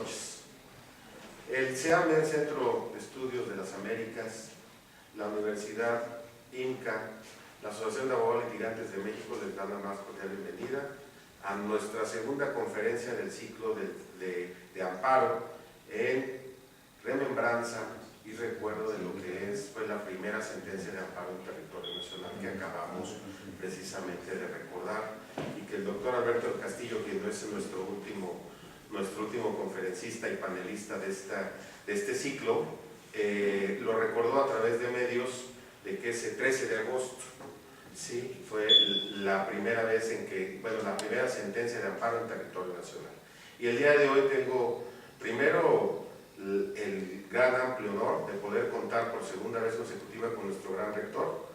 noches. El CEAM, el Centro de Estudios de las Américas, la Universidad INCA, la Asociación de Abogados Litigantes de México les dan la más cordial bienvenida a nuestra segunda conferencia del ciclo de amparo en remembranza y recuerdo de lo que fue la primera sentencia de amparo en territorio nacional que acabamos precisamente de recordar, y que el doctor Alberto del Castillo, quien es nuestro último conferencista y panelista de este ciclo, lo recordó a través de medios de que ese 13 de agosto sí, fue la primera vez en que, bueno, la primera sentencia de amparo en territorio nacional. Y el día de hoy tengo primero el gran amplio honor de poder contar por segunda vez consecutiva con nuestro gran rector,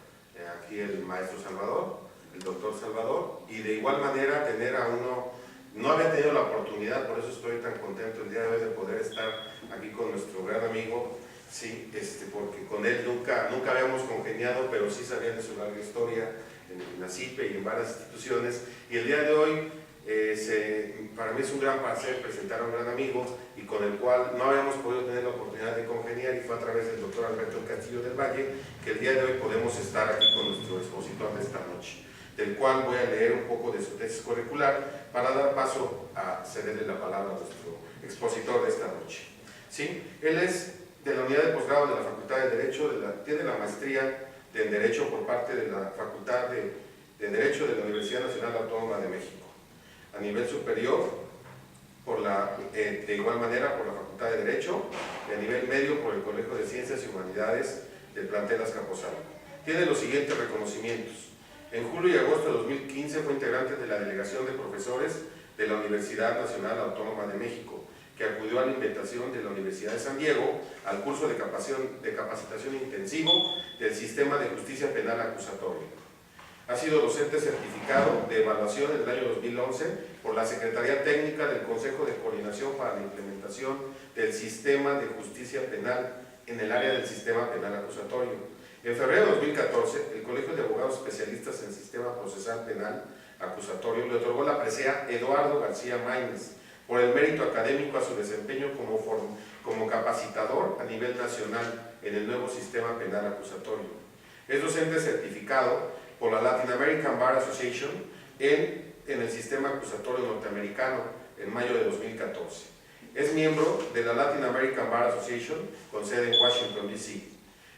aquí el maestro Salvador, el doctor Salvador, y de igual manera tener a uno, no había tenido la oportunidad, por eso estoy tan contento el día de hoy de poder estar aquí con nuestro gran amigo, sí, porque con él nunca habíamos congeniado, pero sí sabía de su larga historia en la CIPE y en varias instituciones, y el día de hoy para mí es un gran placer presentar a un gran amigo y con el cual no habíamos podido tener la oportunidad de congeniar, y fue a través del doctor Alberto Castillo del Valle que el día de hoy podemos estar aquí con nuestro expositor de esta noche, del cual voy a leer un poco de su tesis curricular para dar paso a cederle la palabra a nuestro expositor de esta noche. ¿Sí? Él es de la unidad de posgrado de la Facultad de Derecho, tiene la maestría en Derecho por parte de la Facultad de Derecho de la Universidad Nacional Autónoma de México. A nivel superior, de igual manera por la Facultad de Derecho, y a nivel medio por el Colegio de Ciencias y Humanidades del plantel Azcapotzalco. Tiene los siguientes reconocimientos. En julio y agosto de 2015 fue integrante de la Delegación de Profesores de la Universidad Nacional Autónoma de México, que acudió a la invitación de la Universidad de San Diego al curso de capacitación intensivo del Sistema de Justicia Penal Acusatorio. Ha sido docente certificado de evaluación en el año 2011 por la Secretaría Técnica del Consejo de Coordinación para la Implementación del Sistema de Justicia Penal en el área del Sistema Penal Acusatorio. En febrero de 2014, el Colegio de Abogados Especialistas en Sistema Procesal Penal Acusatorio le otorgó la presea Eduardo García Maínez por el mérito académico a su desempeño como capacitador a nivel nacional en el nuevo Sistema Penal Acusatorio. Es docente certificado por la Latin American Bar Association en el sistema acusatorio norteamericano en mayo de 2014. Es miembro de la Latin American Bar Association con sede en Washington, D.C.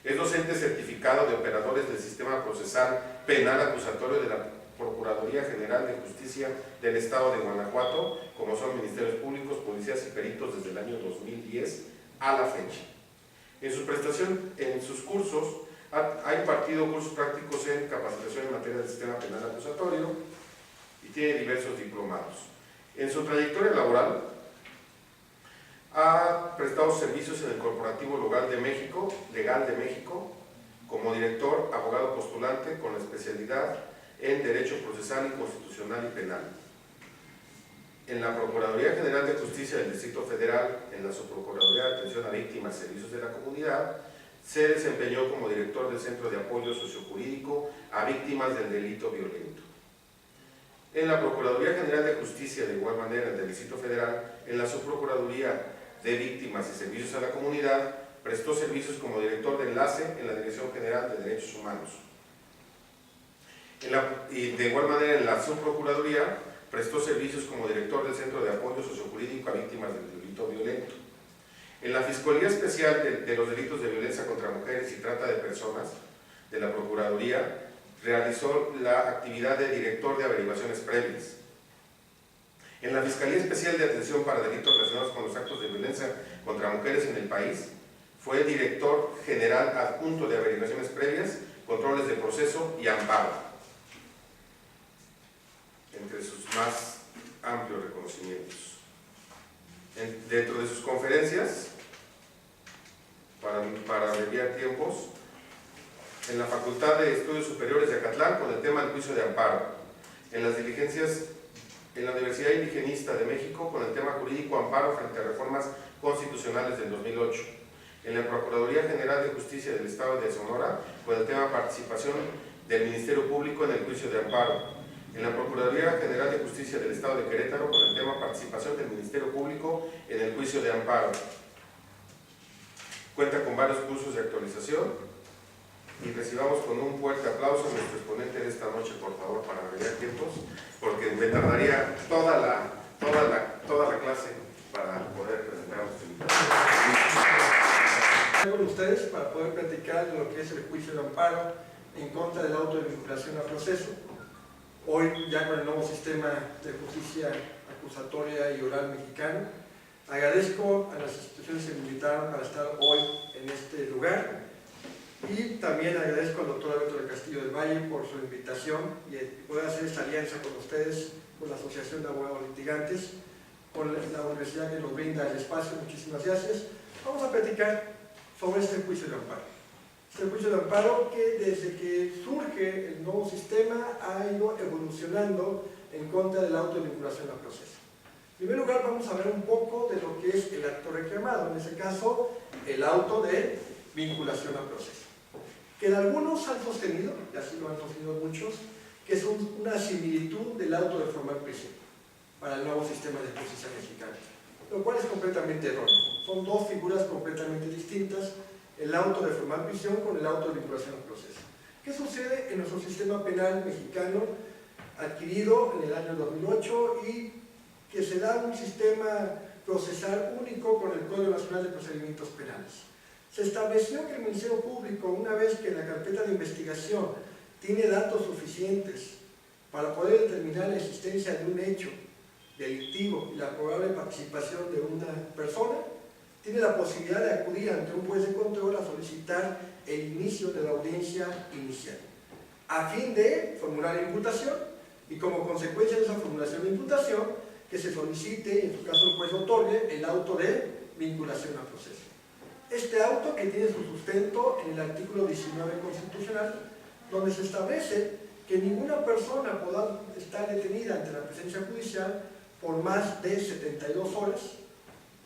Es docente certificado de operadores del sistema procesal penal acusatorio de la Procuraduría General de Justicia del Estado de Guanajuato, como son ministerios públicos, policías y peritos desde el año 2010 a la fecha. En sus cursos, ha impartido cursos prácticos en capacitación en materia del sistema penal acusatorio y tiene diversos diplomados. En su trayectoria laboral ha prestado servicios en el Corporativo Legal de México como director, abogado postulante con la especialidad en Derecho Procesal y Constitucional y Penal. En la Procuraduría General de Justicia del Distrito Federal, en la Subprocuraduría de Atención a Víctimas y Servicios de la Comunidad, se desempeñó como director del Centro de Apoyo Sociojurídico a Víctimas del Delito Violento. En la Procuraduría General de Justicia, de igual manera, del Distrito Federal, en la Subprocuraduría de Víctimas y Servicios a la Comunidad, prestó servicios como director de enlace en la Dirección General de Derechos Humanos. Y de igual manera, en la Subprocuraduría, prestó servicios como director del Centro de Apoyo Sociojurídico a Víctimas del Delito Violento. En la Fiscalía Especial de los Delitos de Violencia contra Mujeres y Trata de Personas de la Procuraduría, realizó la actividad de director de averiguaciones previas. En la Fiscalía Especial de Atención para Delitos Relacionados con los Actos de Violencia contra Mujeres en el país, fue director general adjunto de averiguaciones previas, controles de proceso y amparo, entre sus más amplios reconocimientos. Dentro de sus conferencias, para desviar tiempos, en la Facultad de Estudios Superiores de Acatlán con el tema del juicio de amparo, en las diligencias en la Universidad Indigenista de México con el tema jurídico amparo frente a reformas constitucionales del 2008, en la Procuraduría General de Justicia del Estado de Sonora con el tema participación del Ministerio Público en el juicio de amparo, en la Procuraduría General de Justicia del Estado de Querétaro con el tema participación del Ministerio Público en el juicio de amparo. Cuenta con varios cursos de actualización y recibamos con un fuerte aplauso a nuestro exponente de esta noche, por favor, para abreviar tiempos, porque me tardaría toda la clase para poder presentar a nuestro invitado. Con ustedes para poder platicar de lo que es el juicio de amparo en contra del auto de vinculación a proceso. Hoy, ya con el nuevo sistema de justicia acusatoria y oral mexicano, agradezco a las instituciones que me invitaron para estar hoy en este lugar y también agradezco al doctor Alberto del Castillo del Valle por su invitación y poder hacer esta alianza con ustedes, con la Asociación de Abogados Litigantes, con la universidad que nos brinda el espacio. Muchísimas gracias. Vamos a platicar sobre este juicio de amparo. Este juicio de amparo que desde que surge el nuevo sistema ha ido evolucionando en contra del auto de vinculación a proceso. En primer lugar, vamos a ver un poco de lo que es el acto reclamado, en este caso el auto de vinculación a proceso, que en algunos han sostenido, y así lo han sostenido muchos, que es una similitud del auto de formal prisión para el nuevo sistema de justicia mexicana, lo cual es completamente erróneo. Son dos figuras completamente distintas, el auto de formal prisión con el auto de vinculación a proceso. ¿Qué sucede en nuestro sistema penal mexicano adquirido en el año 2008 y que se da un sistema procesal único con el Código Nacional de Procedimientos Penales? Se estableció que el Ministerio Público, una vez que la carpeta de investigación tiene datos suficientes para poder determinar la existencia de un hecho delictivo y la probable participación de una persona, tiene la posibilidad de acudir ante un juez de control a solicitar el inicio de la audiencia inicial, a fin de formular la imputación y como consecuencia de esa formulación de imputación, que se solicite, y en su caso el juez otorgue, el auto de vinculación a proceso. Este auto que tiene su sustento en el artículo 19 constitucional, donde se establece que ninguna persona podrá estar detenida ante la presencia judicial por más de 72 horas,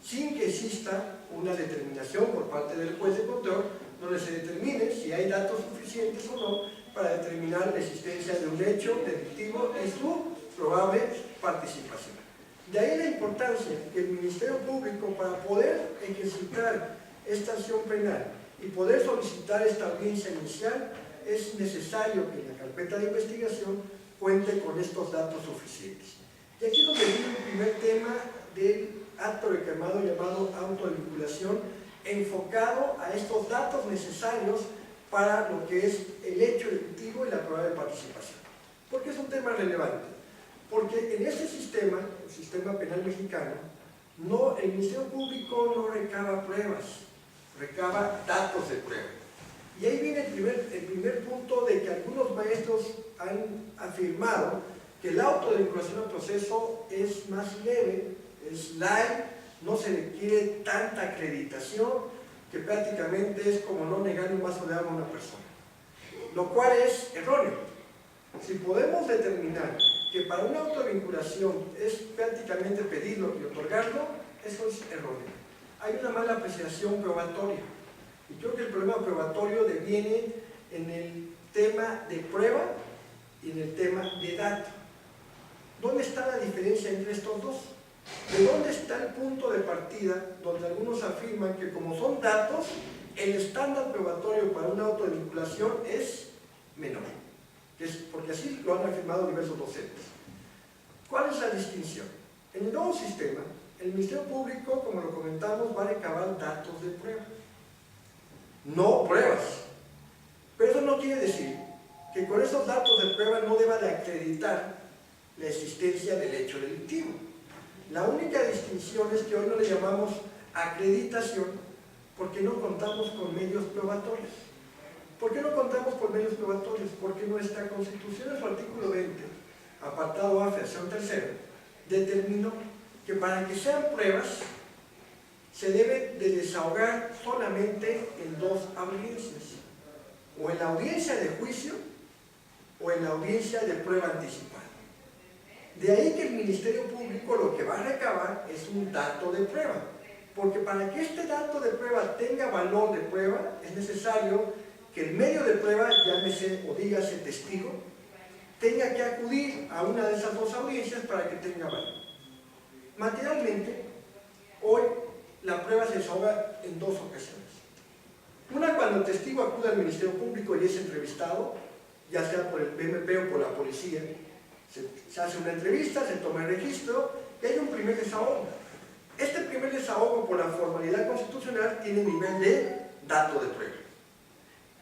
sin que exista una determinación por parte del juez de control, donde se determine si hay datos suficientes o no para determinar la existencia de un hecho delictivo y su probable participación. De ahí la importancia que el Ministerio Público, para poder ejercitar esta acción penal y poder solicitar esta audiencia inicial, es necesario que la carpeta de investigación cuente con estos datos suficientes. Y aquí es donde viene el primer tema del acto reclamado llamado auto de vinculación, enfocado a estos datos necesarios para lo que es el hecho delictivo y la probable participación. ¿Por qué es un tema relevante? Porque en este sistema, el sistema penal mexicano, el Ministerio Público no recaba pruebas, recaba datos de prueba. Y ahí viene el primer punto de que algunos maestros han afirmado que el auto de vinculación al proceso es más leve, es light, no se requiere tanta acreditación, que prácticamente es como no negarle un vaso de agua a una persona, lo cual es erróneo. Si podemos determinar que para una auto de vinculación es prácticamente pedirlo y otorgarlo, eso es erróneo. Hay una mala apreciación probatoria, y creo que el problema probatorio deviene en el tema de prueba y en el tema de dato. ¿Dónde está la diferencia entre estos dos? ¿De dónde está el punto de partida donde algunos afirman que como son datos, el estándar probatorio para un auto de vinculación es menor? Porque así lo han afirmado diversos docentes. ¿Cuál es la distinción? En el nuevo sistema, el Ministerio Público, como lo comentamos, va a recabar datos de prueba, no pruebas. Pero eso no quiere decir que con esos datos de prueba no deba de acreditar la existencia del hecho delictivo. La única distinción es que hoy no le llamamos acreditación porque no contamos con medios probatorios. ¿Por qué no contamos con medios probatorios? Porque nuestra Constitución, en su artículo 20, apartado A, fracción tercera, determinó que para que sean pruebas se debe de desahogar solamente en dos audiencias, o en la audiencia de juicio o en la audiencia de prueba anticipada. De ahí que el Ministerio Público lo que va a recabar es un dato de prueba, porque para que este dato de prueba tenga valor de prueba es necesario que el medio de prueba, llámese o dígase testigo, tenga que acudir a una de esas dos audiencias para que tenga valor. Materialmente, hoy la prueba se desahoga en dos ocasiones. Una, cuando el testigo acude al Ministerio Público y es entrevistado, ya sea por el BMP o por la policía. Se hace una entrevista, se toma el registro y hay un primer desahogo. Este primer desahogo, por la formalidad constitucional, tiene nivel de dato de prueba.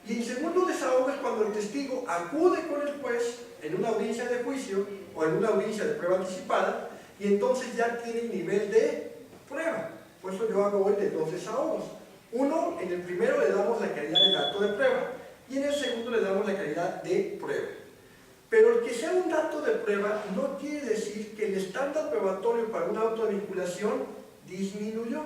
Y el segundo desahogo es cuando el testigo acude con el juez en una audiencia de juicio o en una audiencia de prueba anticipada y entonces ya tiene nivel de prueba. Por eso yo hago hoy de dos desahogos. Uno, en el primero le damos la calidad de dato de prueba y en el segundo le damos la calidad de prueba. Pero el que sea un dato de prueba no quiere decir que el estándar probatorio para una auto de vinculación disminuyó.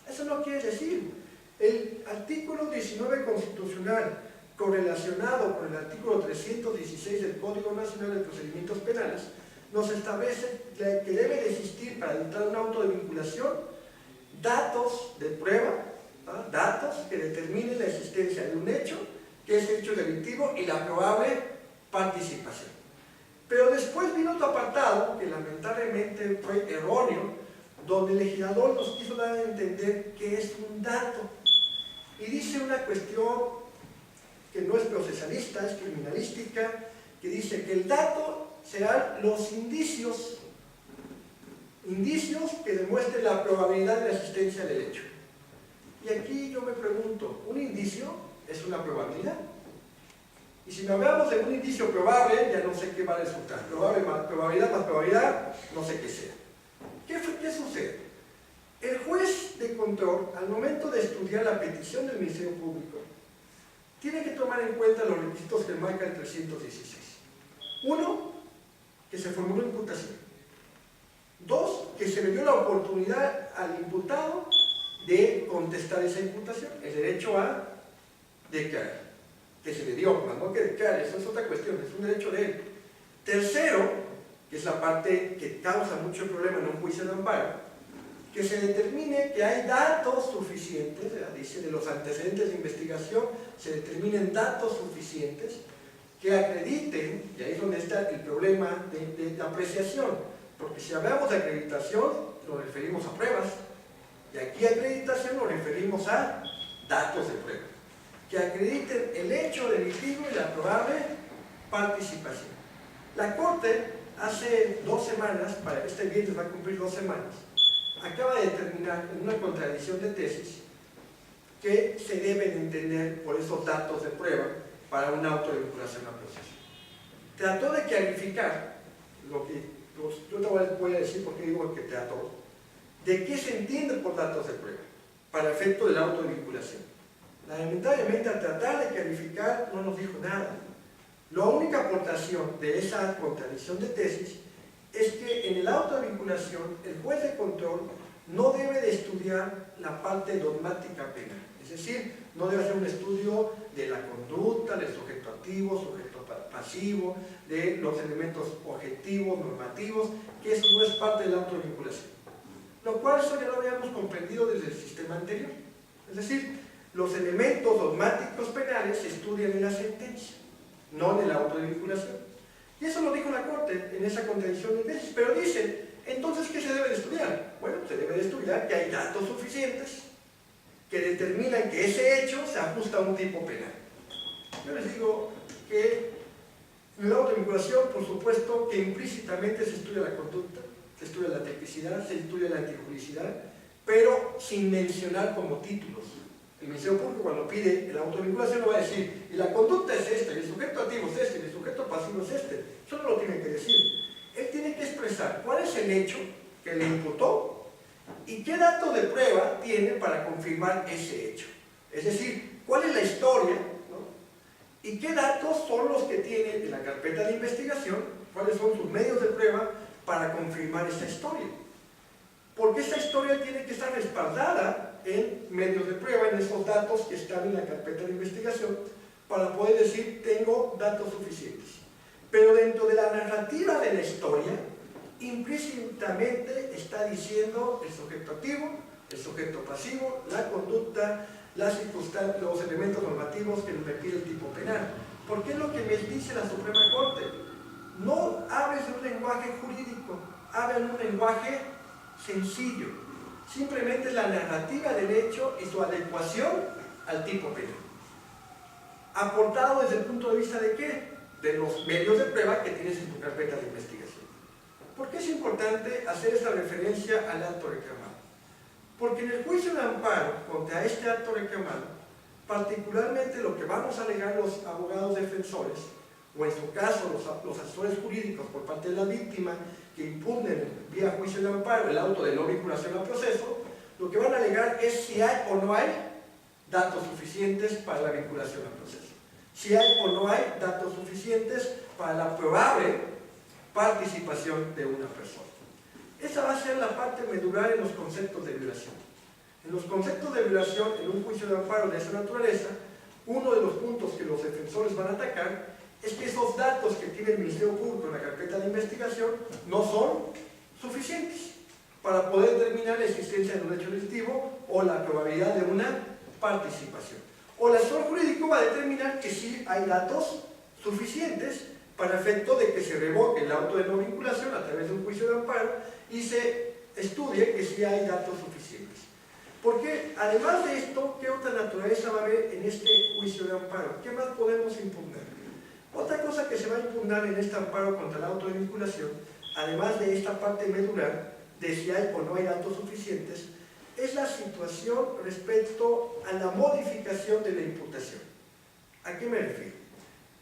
Eso no quiere decir. El artículo 19 constitucional, correlacionado con el artículo 316 del Código Nacional de Procedimientos Penales, nos establece que debe de existir para dictar un auto de vinculación datos de prueba, datos que determinen la existencia de un hecho, que es hecho delictivo, y la probable participación. Pero después vino otro apartado que lamentablemente fue erróneo, donde el legislador nos quiso dar a entender que es un dato. Y dice una cuestión que no es procesalista, es criminalística, que dice que el dato serán los indicios que demuestren la probabilidad de la existencia del hecho. Y aquí yo me pregunto, ¿un indicio es una probabilidad? Y si hablamos de un indicio probable, ya no sé qué va a resultar. Probabilidad más probabilidad, no sé qué sea. ¿Qué sucede? El juez de control, al momento de estudiar la petición del Ministerio Público, tiene que tomar en cuenta los requisitos que marca el 316. Uno, que se formuló imputación. Dos, que se le dio la oportunidad al imputado de contestar esa imputación, el derecho a declarar, que se le dio, más no que declare, eso es otra cuestión, es un derecho de él. Tercero, que es la parte que causa mucho problema en un juicio de amparo, que se determine que hay datos suficientes, dice de los antecedentes de investigación, se determinen datos suficientes que acrediten, y ahí es donde está el problema de apreciación, porque si hablamos de acreditación, nos referimos a pruebas, y aquí acreditación nos referimos a datos de prueba, que acrediten el hecho delictivo y la probable participación. La Corte, hace 2 semanas, para este viernes va a cumplir 2 semanas, acaba de determinar en una contradicción de tesis que se deben entender por esos datos de prueba para una auto de vinculación a proceso. Trató de clarificar lo que yo te voy a decir porque digo que trató, de qué se entiende por datos de prueba para efecto de la auto de vinculación. Lamentablemente, al tratar de clarificar, no nos dijo nada. La única aportación de esa contradicción de tesis es que en el auto de vinculación el juez de control no debe de estudiar la parte dogmática penal, es decir, no debe hacer un estudio de la conducta, del sujeto activo, sujeto pasivo, de los elementos objetivos, normativos, que eso no es parte del auto de vinculación. Lo cual eso ya lo habíamos comprendido desde el sistema anterior. Es decir, los elementos dogmáticos penales se estudian en la sentencia, no en el auto de vinculación. Y eso lo dijo la Corte en esa contradicción de tesis. Pero dicen, entonces, ¿qué se debe de estudiar? Bueno, se debe de estudiar que hay datos suficientes que determinan que ese hecho se ajusta a un tipo penal. Yo les digo que en la auto de vinculación, por supuesto, que implícitamente se estudia la conducta, se estudia la tipicidad, se estudia la antijuricidad, pero sin mencionar como títulos. El Ministerio Público, cuando pide la autovinculación, no va a decir, y la conducta es esta, y el sujeto activo es este, y el sujeto pasivo es este. Eso no lo tiene que decir. Él tiene que expresar cuál es el hecho que le imputó y qué dato de prueba tiene para confirmar ese hecho. Es decir, cuál es la historia, ¿no? Y qué datos son los que tiene en la carpeta de investigación, cuáles son sus medios de prueba para confirmar esa historia. Porque esa historia tiene que estar respaldada en medios de prueba, en esos datos que están en la carpeta de investigación, para poder decir, tengo datos suficientes. Pero dentro de la narrativa de la historia, implícitamente está diciendo el sujeto activo, el sujeto pasivo, la conducta, las circunstancias, los elementos normativos que nos requiere el tipo penal. Porque es lo que me dice la Suprema Corte. no hables de un lenguaje jurídico, habla de un lenguaje sencillo. Simplemente es la narrativa del hecho y su adecuación al tipo penal. Aportado desde el punto de vista de ¿qué? De los medios de prueba que tienes en tu carpeta de investigación. ¿Por qué es importante hacer esta referencia al acto reclamado? Porque en el juicio de amparo contra este acto reclamado, particularmente lo que vamos a alegar los abogados defensores, o en su caso los asesores jurídicos por parte de la víctima que impugnen vía juicio de amparo el auto de no vinculación al proceso, lo que van a alegar es si hay o no hay datos suficientes para la vinculación al proceso. Si hay o no hay datos suficientes para la probable participación de una persona. Esa va a ser la parte medular en los conceptos de violación. En los conceptos de violación, en un juicio de amparo de esa naturaleza, uno de los puntos que los defensores van a atacar es que esos datos que tiene el Ministerio Público en la carpeta de investigación no son suficientes para poder determinar la existencia de un hecho delictivo o la probabilidad de una participación. O el asesor jurídico va a determinar que sí hay datos suficientes para efecto de que se revoque el auto de no vinculación a través de un juicio de amparo y se estudie que sí hay datos suficientes. Porque además de esto, ¿qué otra naturaleza va a haber en este juicio de amparo? ¿Qué más podemos impugnar? Otra cosa que se va a impugnar en este amparo contra el auto de vinculación, además de esta parte medular, de si hay o no hay datos suficientes, es la situación respecto a la modificación de la imputación. ¿A qué me refiero?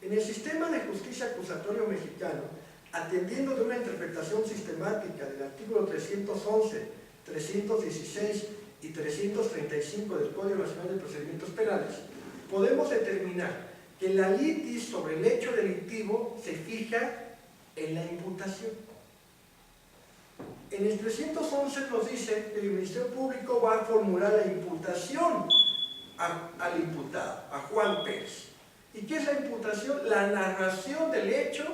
En el sistema de justicia acusatorio mexicano, atendiendo de una interpretación sistemática del artículo 311, 316 y 335 del Código Nacional de Procedimientos Penales, podemos determinar que la litis sobre el hecho delictivo se fija en la imputación. En el 311 nos dice que el Ministerio Público va a formular la imputación al imputado, a Juan Pérez. ¿Y qué es la imputación? La narración del hecho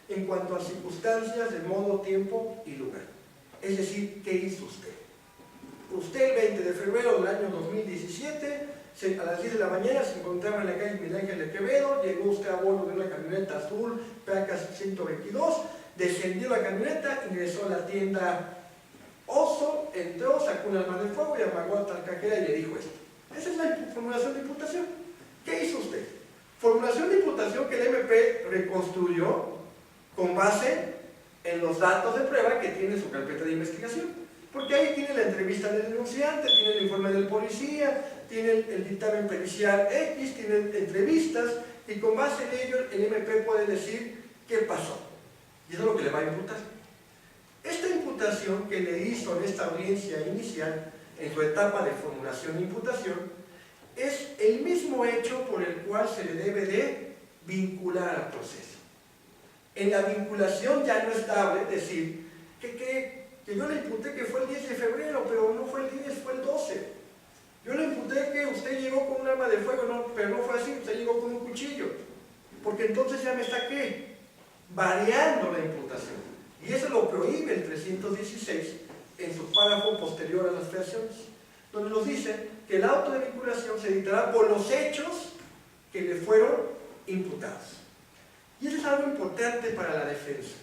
en cuanto a circunstancias de modo, tiempo y lugar. Es decir, ¿qué hizo usted? Usted el 20 de febrero del año 2017, a las 10 de la mañana se encontraba en la calle Miguel Ángel de Quevedo, llegó usted a bordo de una camioneta azul, placas 122, descendió la camioneta, ingresó a la tienda Oso, entró, sacó un arma de fuego y amagó a tal cajera y le dijo esto. Esa es la formulación de imputación. ¿Qué hizo usted? Formulación de imputación que el MP reconstruyó con base en los datos de prueba que tiene su carpeta de investigación. Porque ahí tiene la entrevista del denunciante, tiene el informe del policía, tiene el dictamen pericial X, tiene entrevistas, y con base en ello el MP puede decir qué pasó. Y eso es lo que le va a imputar. Esta imputación que le hizo en esta audiencia inicial, en su etapa de formulación de imputación, es el mismo hecho por el cual se le debe de vincular al proceso. En la vinculación ya no estable, es decir, que yo le imputé que fue el 10 de febrero, pero no fue el 10, fue el 12. Yo le imputé que usted llegó con un arma de fuego, no, pero no fue así, usted llegó con un cuchillo. Porque entonces ya me está, ¿qué? Variando la imputación. Y eso lo prohíbe el 316 en su párrafo posterior a las creaciones, donde nos dice que el auto de vinculación se dictará por los hechos que le fueron imputados. Y eso es algo importante para la defensa.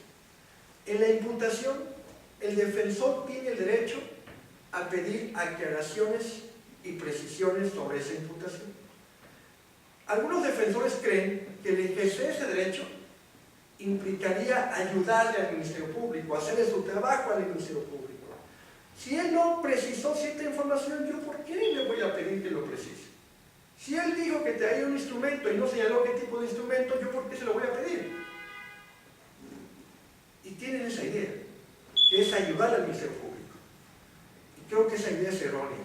En la imputación, el defensor tiene el derecho a pedir aclaraciones y precisiones sobre esa imputación. Algunos defensores creen que el ejercer ese derecho implicaría ayudarle al Ministerio Público, hacerle su trabajo al Ministerio Público. Si él no precisó cierta información, ¿yo por qué le voy a pedir que lo precise? Si él dijo que traía un instrumento y no señaló qué tipo de instrumento, ¿yo por qué se lo voy a pedir? Y tienen esa idea, que es ayudar al Ministerio Público. Y creo que esa idea es errónea.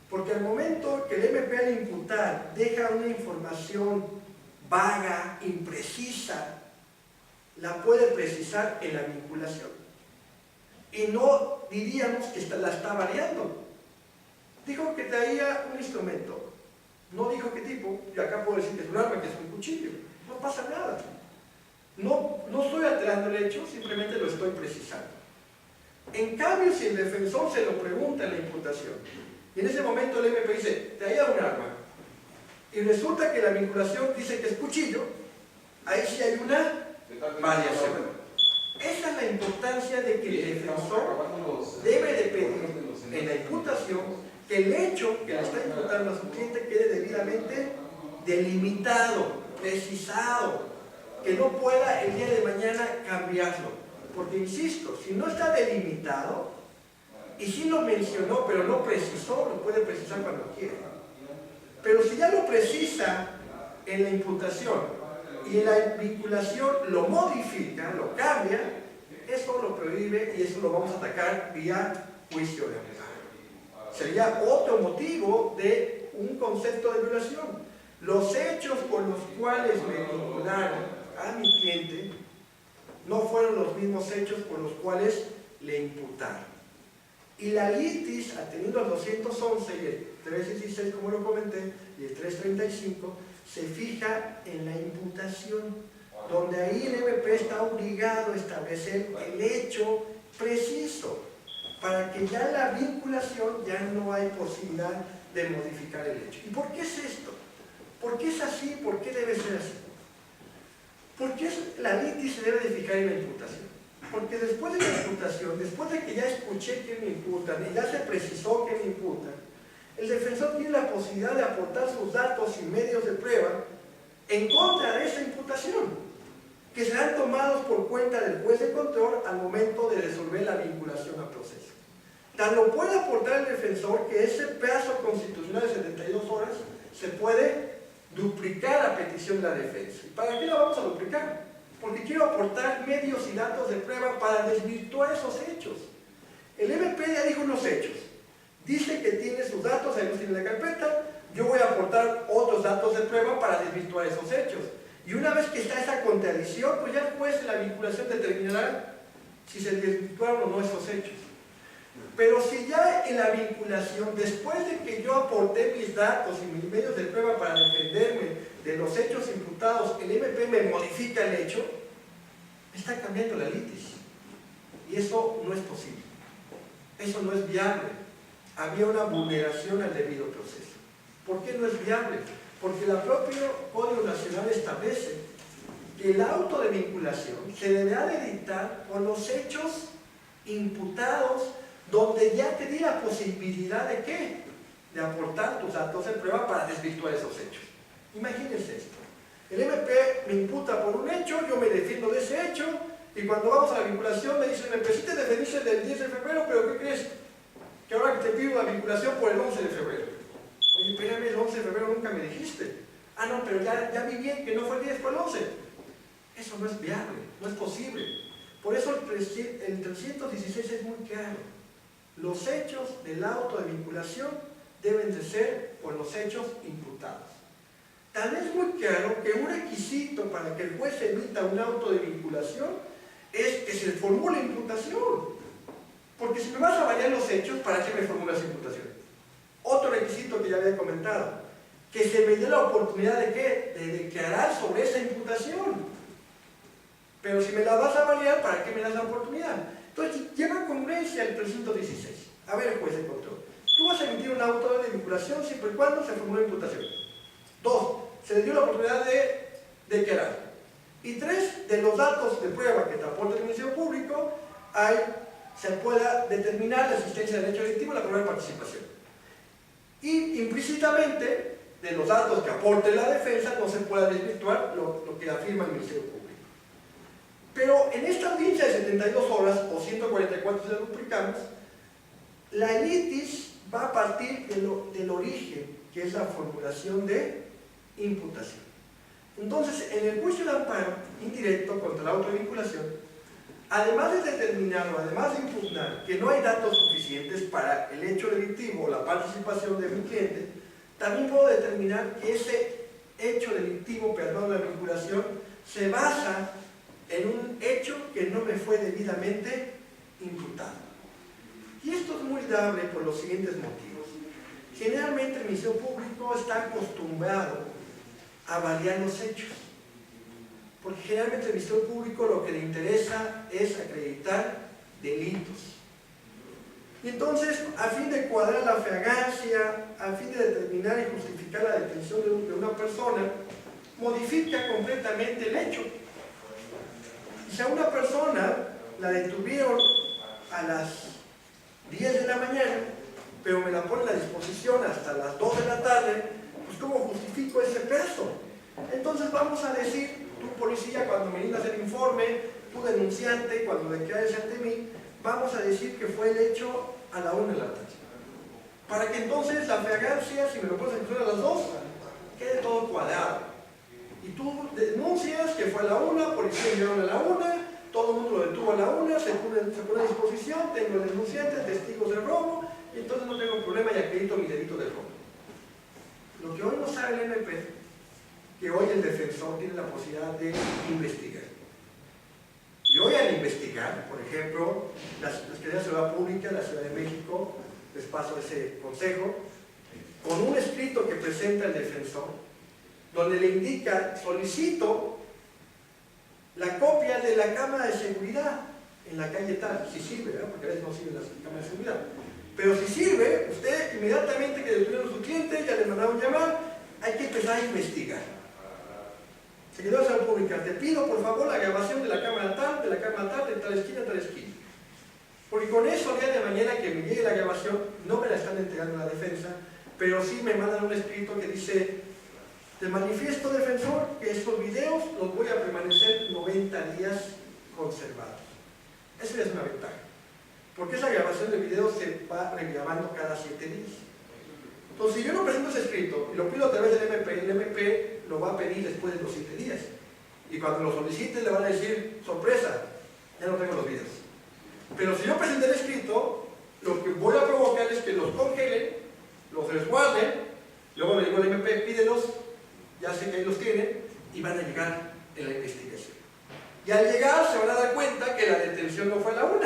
Porque al momento que el MP al imputar deja una información vaga, imprecisa, la puede precisar en la vinculación. Y no diríamos que la está variando. Dijo que traía un instrumento. No dijo qué tipo, y acá puedo decir que es un arma, que es un cuchillo. No pasa nada. No estoy alterando el hecho, simplemente lo estoy precisando. En cambio, si el defensor se lo pregunta en la imputación, y en ese momento el MP dice, traía un arma, y resulta que la vinculación dice que es cuchillo, ahí sí hay una variación. importancia de que el defensor debe de pedir en la imputación que el hecho que le está imputando a su cliente quede debidamente delimitado, precisado, que no pueda el día de mañana cambiarlo. Porque, insisto, si no está delimitado, y sí lo mencionó, pero no precisó, lo puede precisar cuando quiera. Pero si ya lo precisa en la imputación y en la vinculación lo modifica, lo cambia, eso lo prohíbe y eso lo vamos a atacar vía juicio de amparo. Sería otro motivo de un concepto de violación. Los hechos por los cuales me vincularon a mi cliente no fueron los mismos hechos por los cuales le imputaron. Y la litis, atendiendo al 211 y el 316, como lo comenté, y el 335, se fija en la imputación, donde ahí el MP está obligado a establecer el hecho preciso, para que ya la vinculación ya no hay posibilidad de modificar el hecho. ¿Y por qué es esto? ¿Por qué es así? ¿Por qué debe ser así? Porque la litis se debe de fijar en la imputación. Porque después de la imputación, después de que ya escuché que me imputan y ya se precisó que me imputan, el defensor tiene la posibilidad de aportar sus datos y medios de prueba en contra de esa imputación, que serán tomados por cuenta del juez de control al momento de resolver la vinculación al proceso. Tan lo puede aportar el defensor que ese plazo constitucional de 72 horas se puede duplicar a petición de la defensa. ¿Y para qué lo vamos a duplicar? Porque quiero aportar medios y datos de prueba para desvirtuar esos hechos. El MP ya dijo los hechos. Dice que tiene sus datos, ahí los tiene en la carpeta. Yo voy a aportar otros datos de prueba para desvirtuar esos hechos. Y una vez que está esa contradicción, pues ya el juez de la vinculación determinará si se desvirtuaron o no esos hechos. Pero si ya en la vinculación, después de que yo aporté mis datos y mis medios de prueba para defenderme de los hechos imputados, el MP me modifica el hecho, está cambiando la litis. Y eso no es posible. Eso no es viable. Había una vulneración al debido proceso. ¿Por qué no es viable? Porque el propio Código Nacional establece que el auto de vinculación se deberá de dictar por los hechos imputados donde ya te di la posibilidad de ¿qué? De aportar tus datos de prueba para desvirtuar esos hechos. Imagínense esto. El MP me imputa por un hecho, yo me defiendo de ese hecho, y cuando vamos a la vinculación me dice el MP, sí te defendiste del 10 de febrero, pero ¿qué crees? Que ahora te pido la vinculación por el 11 de febrero. Oye, espérame, el 11 de febrero nunca me dijiste. Ah, no, pero ya vi bien que no fue el 10, fue el 11. Eso no es viable, no es posible. Por eso el 316 es muy claro. Los hechos del auto de vinculación deben de ser por los hechos imputados. También es muy claro que un requisito para que el juez emita un auto de vinculación es que se formule imputación. Porque si me vas a variar los hechos, ¿para qué me formulas imputación? Otro requisito que ya había comentado, que se me dé la oportunidad de ¿qué? De declarar sobre esa imputación. Pero si me la vas a variar, ¿para qué me das la oportunidad? Entonces, lleva congruencia el 316. A ver, juez de control. Tú vas a emitir un auto de vinculación siempre y cuando se formule imputación. 2. Se le dio la oportunidad de declarar. Y 3. De los datos de prueba que te aporta el Ministerio Público, se pueda determinar la existencia del hecho delictivo y la prueba de participación. Y implícitamente, de los datos que aporte la defensa, no se pueda desvirtuar lo que afirma el Ministerio Público. Pero en esta audiencia de 72 horas, o 144 si la duplicamos, la litis va a partir del origen, que es la formulación de imputación. Entonces, en el juicio de amparo indirecto contra la autovinculación, además de determinar o además de impugnar que no hay datos suficientes para el hecho delictivo o la participación de mi cliente, también puedo determinar que ese hecho delictivo, perdón, la vinculación, se basa en un hecho que no me fue debidamente imputado. Y esto es muy dable por los siguientes motivos. Generalmente el Ministerio Público está acostumbrado a variar los hechos, porque generalmente el Ministerio Público lo que le interesa es acreditar delitos. Y entonces, a fin de cuadrar la fragancia, a fin de determinar y justificar la detención de una persona, modifica completamente el hecho. Si a una persona la detuvieron a las 10 de la mañana, pero me la ponen a disposición hasta las 2 de la tarde, pues ¿cómo justifico ese peso? Entonces vamos a decir, tú policía, cuando me vienes a hacer informe, tú denunciante, cuando declares ante mí, vamos a decir que fue el hecho a la 1 de la tarde. Para que entonces la fragancia, si me lo pones a las 2, quede todo cuadrado. Y tú denuncias que fue a la 1, policía llegaron a la 1, todo el mundo lo detuvo a la 1, se pone a disposición, tengo el denunciante, testigos del robo, y entonces no tengo problema y acredito mi delito del robo. Lo que hoy no sabe el MP, que hoy el defensor tiene la posibilidad de investigar. Y hoy al investigar, por ejemplo, la Secretaría de Seguridad Pública de la Ciudad de México, les paso ese consejo, con un escrito que presenta el defensor, donde le indica, solicito la copia de la cámara de seguridad en la calle tal, si sirve, ¿verdad? Porque a veces no sirven las cámaras de seguridad. Pero si sirve, usted inmediatamente que detuvieron a su cliente, ya le mandaron llamar, hay que empezar a investigar. Secretaría de Salud Pública, te pido por favor la grabación de la cámara tal, de tal esquina a tal esquina. Porque con eso, el día de mañana que me llegue la grabación, no me la están entregando a la defensa, pero sí me mandan un escrito que dice: te manifiesto, defensor, que estos videos los voy a permanecer 90 días conservados. Esa ya es una ventaja. Porque esa grabación de videos se va regrabando cada 7 días. Entonces, si yo no presento ese escrito y lo pido a través del MP, el MP lo va a pedir después de los 7 días. Y cuando lo solicite le van a decir, sorpresa, ya no tengo los videos. Pero si yo presento el escrito, lo que voy a provocar es que los congelen, los resguarden, luego le digo al MP, pídelos, ya sé que ahí los tienen, y van a llegar en la investigación. Y al llegar se van a dar cuenta que la detención no fue a la 1,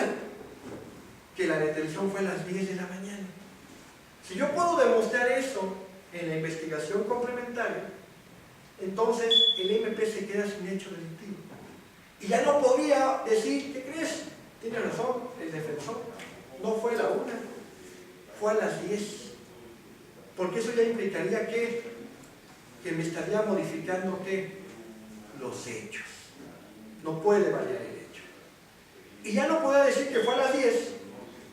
que la detención fue a las 10 de la mañana. Si yo puedo demostrar eso en la investigación complementaria, entonces el MP se queda sin hecho delictivo. Y ya no podría decir, ¿qué crees? Tiene razón el defensor, no fue a la 1, fue a las 10. Porque eso ya implicaría que me estaría modificando ¿qué? Los hechos. No puede variar el hecho. Y ya no puede decir que fue a las 10,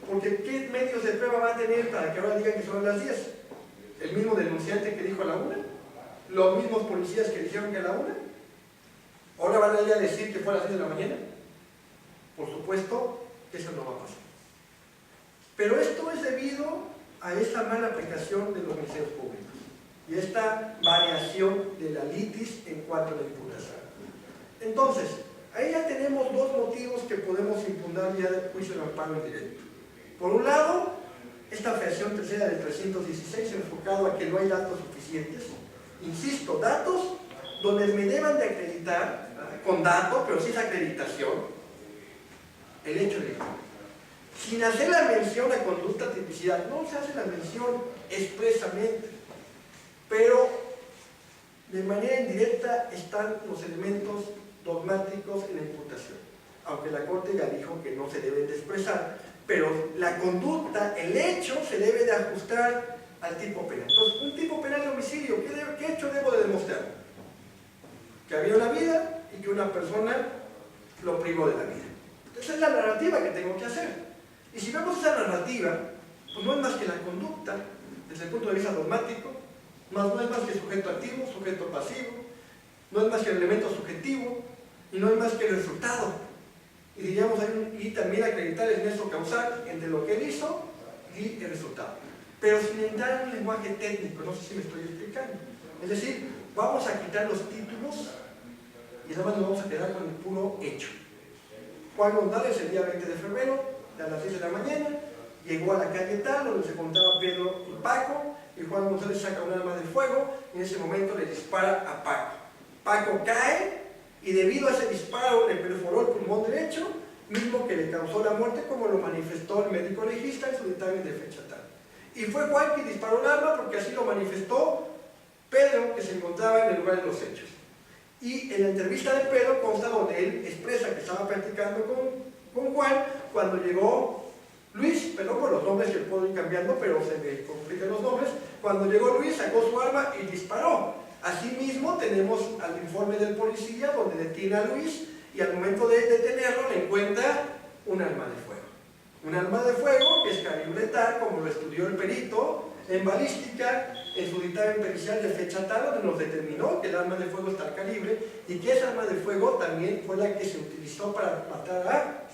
porque ¿qué medios de prueba va a tener para que ahora digan que son a las 10? ¿El mismo denunciante que dijo a la 1? ¿Los mismos policías que dijeron que a la 1? ¿Ahora van a ir a decir que fue a las 10 de la mañana? Por supuesto que eso no va a pasar. Pero esto es debido a esta mala aplicación de los ministerios públicos y esta variación de la litis en cuanto a la impugnación. Entonces, ahí ya tenemos dos motivos que podemos impugnar ya de juicio de amparo indirecto. Por un lado, esta afección tercera del 316 enfocado a que no hay datos suficientes. Insisto, datos donde me deban de acreditar, con datos, pero sí es acreditación, el hecho de sin hacer la mención a conducta tipicidad, no se hace la mención expresamente, pero de manera indirecta están los elementos dogmáticos en la imputación, aunque la Corte ya dijo que no se deben de expresar, pero la conducta, el hecho, se debe de ajustar al tipo penal. Entonces, un tipo penal de homicidio, ¿qué hecho debo de demostrar? Que había una vida y que una persona lo privó de la vida. Esa es la narrativa que tengo que hacer. Y si vemos esa narrativa, pues no es más que la conducta, desde el punto de vista dogmático, no es más que sujeto activo, sujeto pasivo, no es más que el elemento subjetivo, y no es más que el resultado. Y diríamos, y también acreditar el nexo causal entre lo que él hizo y el resultado. Pero sin entrar en un lenguaje técnico, no sé si me estoy explicando. Es decir, vamos a quitar los títulos y nada más nos vamos a quedar con el puro hecho. Juan González, el día 20 de febrero, a las 10 de la mañana, llegó a la calle tal, donde se encontraban Pedro y Paco, y Juan González saca un arma de fuego, y en ese momento le dispara a Paco. Paco cae, y debido a ese disparo le perforó el pulmón derecho, mismo que le causó la muerte, como lo manifestó el médico legista en su dictamen de fecha tal. Y fue Juan quien disparó el arma, porque así lo manifestó Pedro, que se encontraba en el lugar de los hechos. Y en la entrevista de Pedro consta donde él expresa que estaba practicando con Juan cuando llegó Luis, pero por los nombres que puedo ir cambiando, pero se me complican los nombres. Cuando llegó Luis, sacó su arma y disparó. Asimismo, tenemos al informe del policía donde detiene a Luis y al momento de detenerlo le encuentra un arma de fuego. Un arma de fuego que es calibre tal, como lo estudió el perito en balística, en su dictamen pericial de fecha tal, donde nos determinó que el arma de fuego es tal calibre y que esa arma de fuego también fue la que se utilizó para matar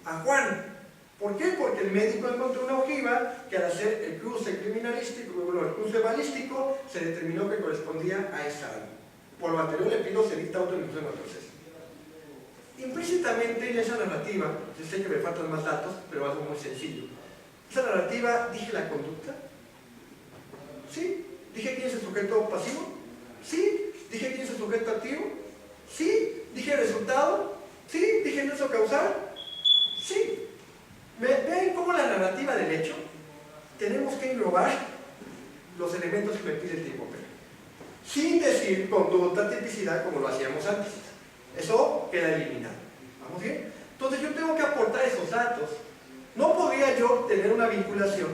a Juan. ¿Por qué? Porque el médico encontró una ojiva que al hacer el cruce criminalístico, bueno, el cruce balístico, se determinó que correspondía a esa arma. Por lo anterior le pido se dicta autorización al proceso. Implícitamente en esa narrativa, yo sé que me faltan más datos, pero algo muy sencillo. Esa narrativa, dije la conducta, sí, dije quién es el sujeto pasivo, sí, dije quién es el sujeto activo, sí, dije el resultado, sí, dije el nexo causal, sí. ¿Ven cómo la narrativa del hecho tenemos que englobar los elementos que me pide el tipo penal? Sin decir conducta, tipicidad, como lo hacíamos antes. Eso queda eliminado. ¿Vamos bien? Entonces yo tengo que aportar esos datos. No podría yo tener una vinculación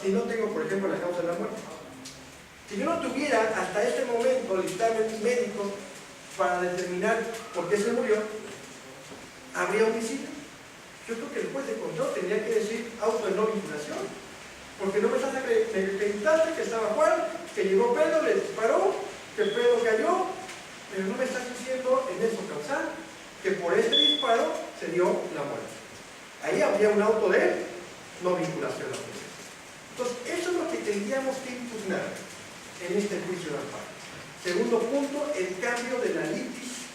si no tengo, por ejemplo, la causa de la muerte. Si yo no tuviera hasta este momento dictamen médico para determinar por qué se murió, habría homicidio. Yo creo que el juez de control tendría que decir auto de no vinculación, porque no me estás acreditando que estaba Juan, que llegó Pedro, le disparó, que Pedro cayó, pero no me estás diciendo en eso causal que por este disparo se dio la muerte. Ahí habría un auto de no vinculación a la justicia. Entonces, eso es lo que tendríamos que impugnar en este juicio de amparo. Segundo punto, el cambio de la litis,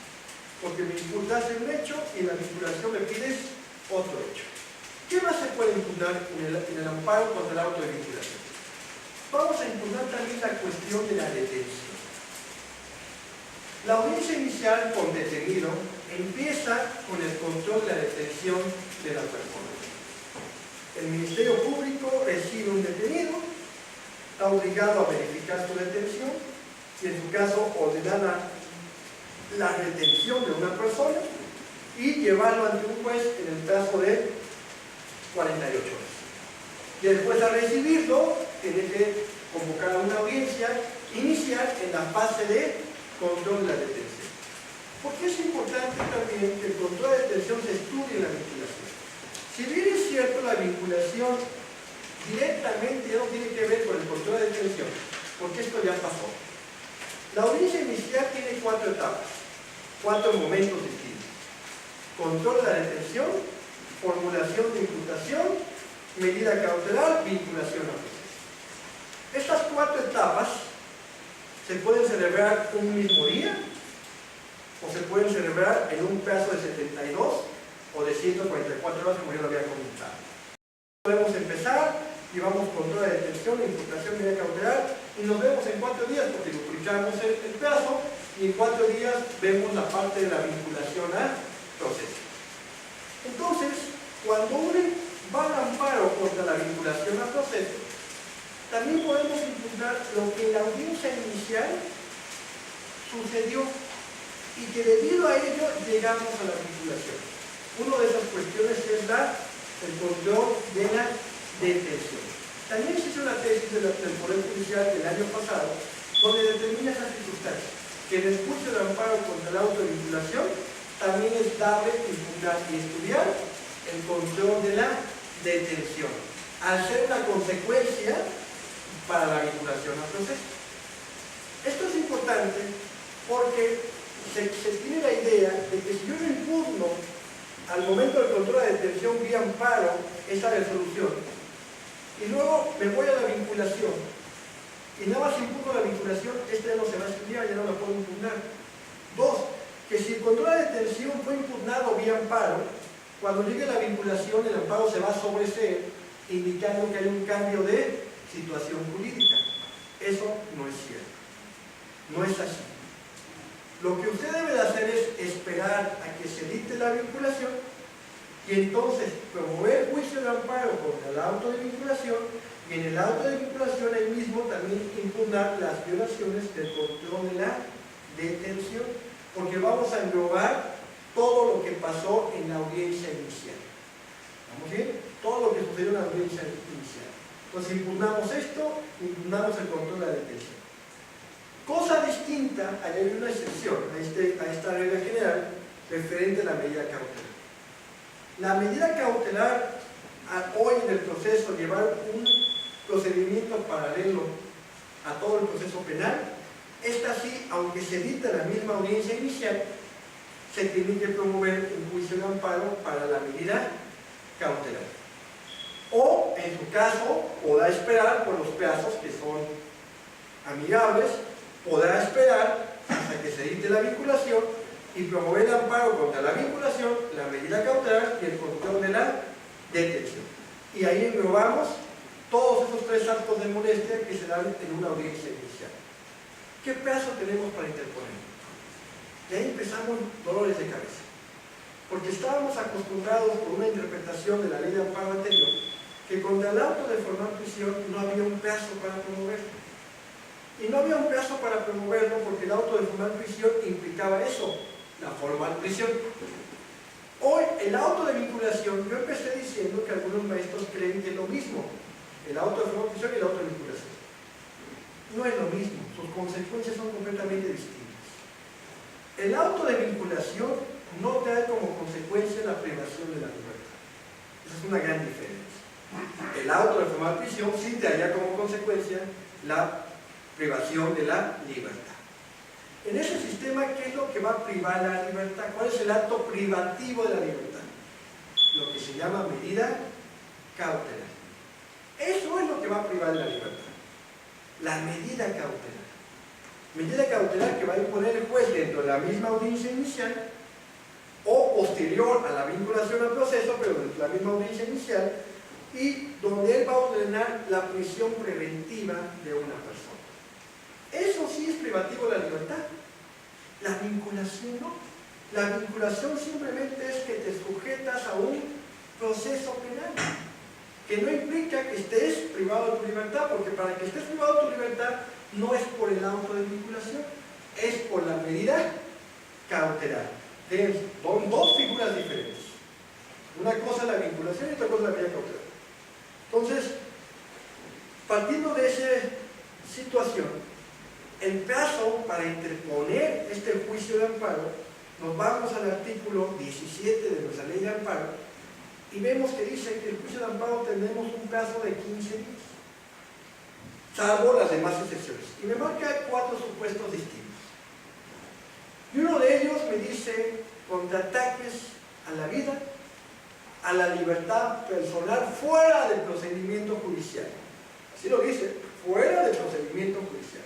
porque me imputaste un hecho y en la vinculación me pides otro hecho. ¿Qué más se puede impugnar en el amparo contra el auto de vinculación? Vamos a impugnar también la cuestión de la detención. La audiencia inicial con detenido empieza con el control de la detención de la persona. El Ministerio Público recibe un detenido, está obligado a verificar su detención y en su caso ordenar la retención de una persona y llevarlo ante un juez en el plazo de 48 horas. Y el juez al recibirlo tiene que convocar a una audiencia inicial en la fase de control de la detención. ¿Por qué es importante también que el control de detención se estudie en la vinculación? Si bien es cierto, la vinculación directamente ya no tiene que ver con el control de detención, porque esto ya pasó. La audiencia inicial tiene 4 etapas, 4 momentos distintos. Control de la detención, formulación de imputación, medida cautelar, vinculación a proceso. Estas 4 etapas se pueden celebrar un mismo día o se pueden celebrar en un plazo de 72 o de 144 horas, como yo lo había comentado. Podemos empezar, llevamos control de detención, imputación, medida cautelar y nos vemos en 4 días porque duplicamos el plazo y en 4 días vemos la parte de la vinculación al proceso. Entonces, cuando uno va al amparo contra la vinculación al proceso, también podemos impugnar lo que en la audiencia inicial sucedió y que debido a ello llegamos a la vinculación. Una de esas cuestiones es el control de la detención. También se hizo una tesis del Poder Judicial del año pasado donde determina esas circunstancias, que en el juicio de amparo contra el auto de vinculación también es dable impugnar y estudiar el control de la detención, al ser una consecuencia para la vinculación al proceso. Esto es importante porque se tiene la idea de que si yo no impugno al momento del control de detención vía amparo esa resolución y luego me voy a la vinculación y nada más impugno la vinculación, esta ya no se va a estudiar, ya no la puedo impugnar. 2, que si el control de detención fue impugnado vía amparo, cuando llegue la vinculación el amparo se va a sobreseer indicando que hay un cambio de situación jurídica. Eso no es cierto, no es así. Lo que usted debe de hacer es esperar a que se dicte la vinculación y entonces promover juicio de amparo contra el auto de vinculación y en el auto de vinculación ahí mismo también impugnar las violaciones del control de la detención, porque vamos a englobar todo lo que pasó en la audiencia inicial. ¿Vamos bien? Todo lo que sucedió en la audiencia inicial. Entonces impugnamos esto, impugnamos el control de la detención. Cosa distinta, hay una excepción a esta regla general referente a la medida cautelar. La medida cautelar, hoy en el proceso, llevar un procedimiento paralelo a todo el proceso penal, esta sí, aunque se dicta la misma audiencia inicial, se tiene que promover un juicio de amparo para la medida cautelar. O, en su caso, podrá esperar por los plazos que son amigables, podrá esperar hasta que se dicte la vinculación y promover el amparo contra la vinculación, la medida cautelar y el control de la detención. Y ahí englobamos todos esos tres actos de molestia que se dan en una audiencia inicial. ¿Qué plazo tenemos para interponer? Y ahí empezamos dolores de cabeza. Porque estábamos acostumbrados por una interpretación de la ley de amparo anterior que contra el auto de formar prisión no había un plazo para promoverlo. Y no había un plazo para promoverlo porque el auto de formar prisión implicaba eso, la formal prisión. Hoy, el auto de vinculación, yo empecé diciendo que algunos maestros creen que es lo mismo, el auto de formar prisión y el auto de vinculación. No es lo mismo, sus consecuencias son completamente distintas. El auto de vinculación no trae como consecuencia la privación de la libertad. Esa es una gran diferencia. El auto de formar prisión sí traería como consecuencia la privación de la libertad. En ese sistema, ¿qué es lo que va a privar la libertad? ¿Cuál es el acto privativo de la libertad? Lo que se llama medida cautelar. Eso es lo que va a privar de la libertad. La medida cautelar. Medida cautelar que va a imponer el juez dentro de la misma audiencia inicial o posterior a la vinculación al proceso, pero dentro de la misma audiencia inicial, y donde él va a ordenar la prisión preventiva de una persona. Eso sí es privativo de la libertad. La vinculación no. La vinculación simplemente es que te sujetas a un proceso penal, que no implica que estés privado de tu libertad, porque para que estés privado de tu libertad no es por el auto de vinculación, es por la medida cautelar. Son dos figuras diferentes. Una cosa es la vinculación y otra cosa es la medida cautelar. Entonces, partiendo de esa situación, el plazo para interponer este juicio de amparo, nos vamos al artículo 17 de nuestra ley de amparo y vemos que dice que el juicio de amparo tenemos un plazo de 15 días, salvo las demás excepciones. Y me marca 4 supuestos distintos. Y uno de ellos me dice contra ataques a la vida, a la libertad personal fuera del procedimiento judicial. Así lo dice, fuera del procedimiento judicial.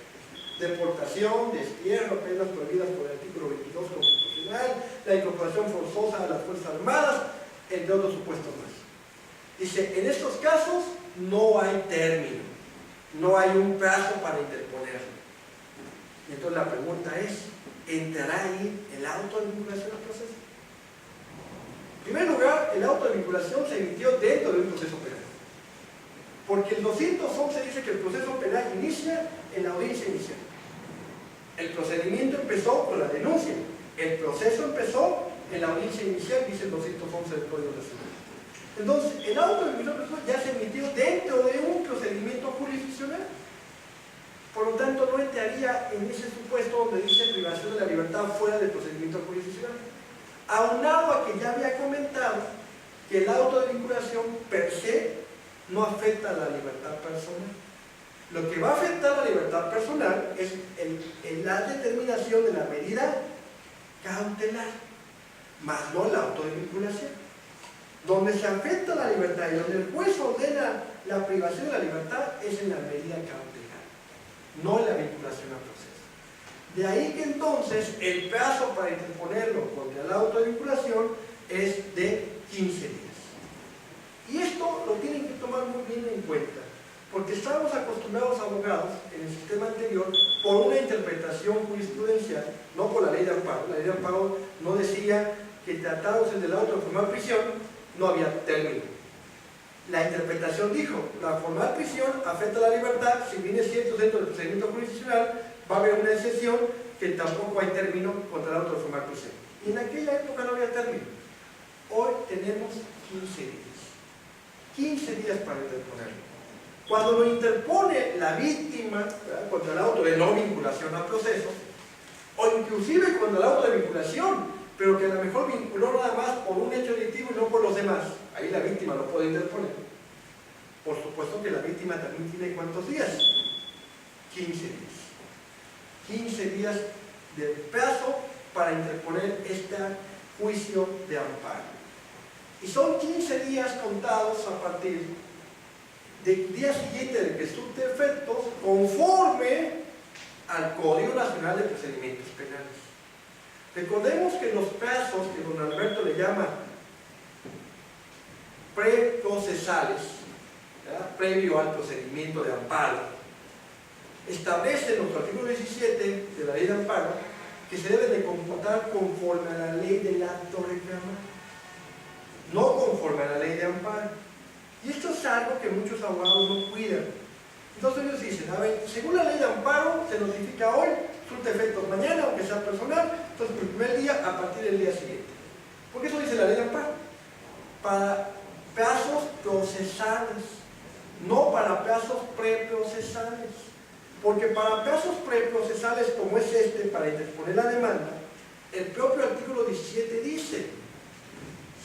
Deportación, destierro, penas prohibidas por el artículo 22 constitucional, la incorporación forzosa a las Fuerzas Armadas, entre otros supuestos más. Dice, en estos casos no hay término, no hay un plazo para interponerlo. Y entonces la pregunta es, ¿entrará ahí el auto de vinculación al proceso? En primer lugar, el auto de vinculación se emitió dentro de un proceso penal. Porque el 211 dice que el proceso penal inicia en la audiencia inicial. El procedimiento empezó con la denuncia. El proceso empezó en la audiencia inicial, dice el 211 del Código Nacional. Entonces, el auto de vinculación ya se emitió dentro de un procedimiento jurisdiccional. Por lo tanto, no entraría en ese supuesto donde dice privación de la libertad fuera del procedimiento jurisdiccional. Aunado a que ya había comentado que el auto de vinculación per se no afecta a la libertad personal. Lo que va a afectar a la libertad personal es la determinación de la medida cautelar, más no la auto de vinculación. Donde se afecta la libertad y donde el juez ordena la privación de la libertad es en la medida cautelar, no en la vinculación al proceso. De ahí que entonces el plazo para interponerlo contra el auto de vinculación es de 15 días. Y esto lo tienen que tomar muy bien en cuenta, porque estábamos acostumbrados abogados en el sistema anterior por una interpretación jurisprudencial, no por la ley de amparo. La ley de amparo no decía que tratados el del auto de formal prisión no había término. La interpretación dijo, la formal prisión afecta a la libertad, si bien es cierto dentro del procedimiento jurisdiccional, va a haber una excepción que tampoco hay término contra el auto de formal prisión. Y en aquella época no había término. Hoy tenemos 15 días. 15 días para interponerlo. Cuando lo interpone la víctima, ¿verdad?, contra el auto de no vinculación al proceso, o inclusive cuando el auto de vinculación pero que a lo mejor vinculó nada más por un hecho delictivo y no por los demás. Ahí la víctima lo puede interponer. Por supuesto que la víctima también tiene ¿cuántos días? 15 días. 15 días de plazo para interponer este juicio de amparo. Y son 15 días contados a partir del día siguiente de que surte efectos conforme al Código Nacional de Procedimientos Penales. Recordemos que los plazos que don Alberto le llama preprocesales, previo al procedimiento de amparo, establece en nuestro artículo 17 de la ley de amparo que se deben de computar conforme a la ley del acto reclamado, no conforme a la ley de amparo. Y esto es algo que muchos abogados no cuidan. Entonces ellos dicen, a ver, según la ley de amparo se notifica hoy, surte efectos mañana, aunque sea personal, entonces el primer día a partir del día siguiente. Porque eso dice la ley de amparo. Para plazos procesales, no para plazos preprocesales. Porque para plazos preprocesales como es este, para interponer la demanda, el propio artículo 17 dice,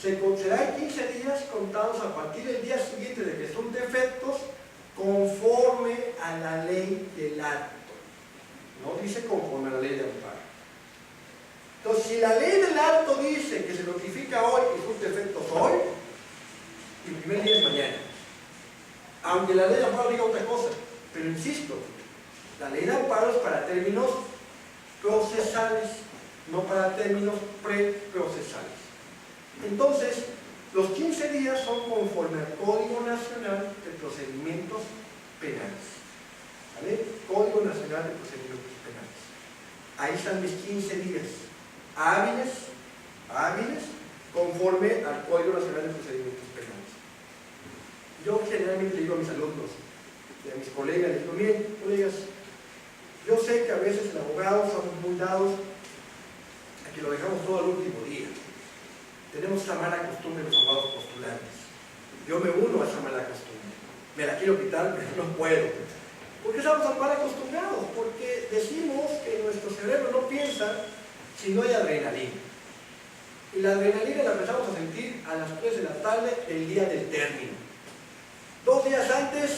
se concederán 15 días contados a partir del día siguiente de que surte efectos conforme a la ley del acto. No dice conforme a la ley de amparo. Entonces, si la ley del acto dice que se notifica hoy y surte efectos hoy, el primer día es mañana. Aunque la ley de amparo diga otra cosa, pero insisto, la ley de amparo es para términos procesales, no para términos preprocesales. Entonces, los 15 días son conforme al Código Nacional de Procedimientos Penales. ¿Vale? Código Nacional de Procedimientos Penales. Ahí están mis 15 días hábiles, conforme al Código Nacional de Procedimientos Penales. Yo generalmente le digo a mis alumnos y a mis colegas, les digo, miren, colegas, yo sé que a veces el abogado somos muy dados a que lo dejamos todo al último día. Tenemos esa mala costumbre de los abogados postulantes. Yo me uno a esa mala costumbre. Me la quiero quitar, pero no puedo. ¿Por qué estamos mal acostumbrados? Porque decimos que nuestro cerebro no piensa si no hay adrenalina. Y la adrenalina la empezamos a sentir a las 3 de la tarde el día del término. 2 días antes,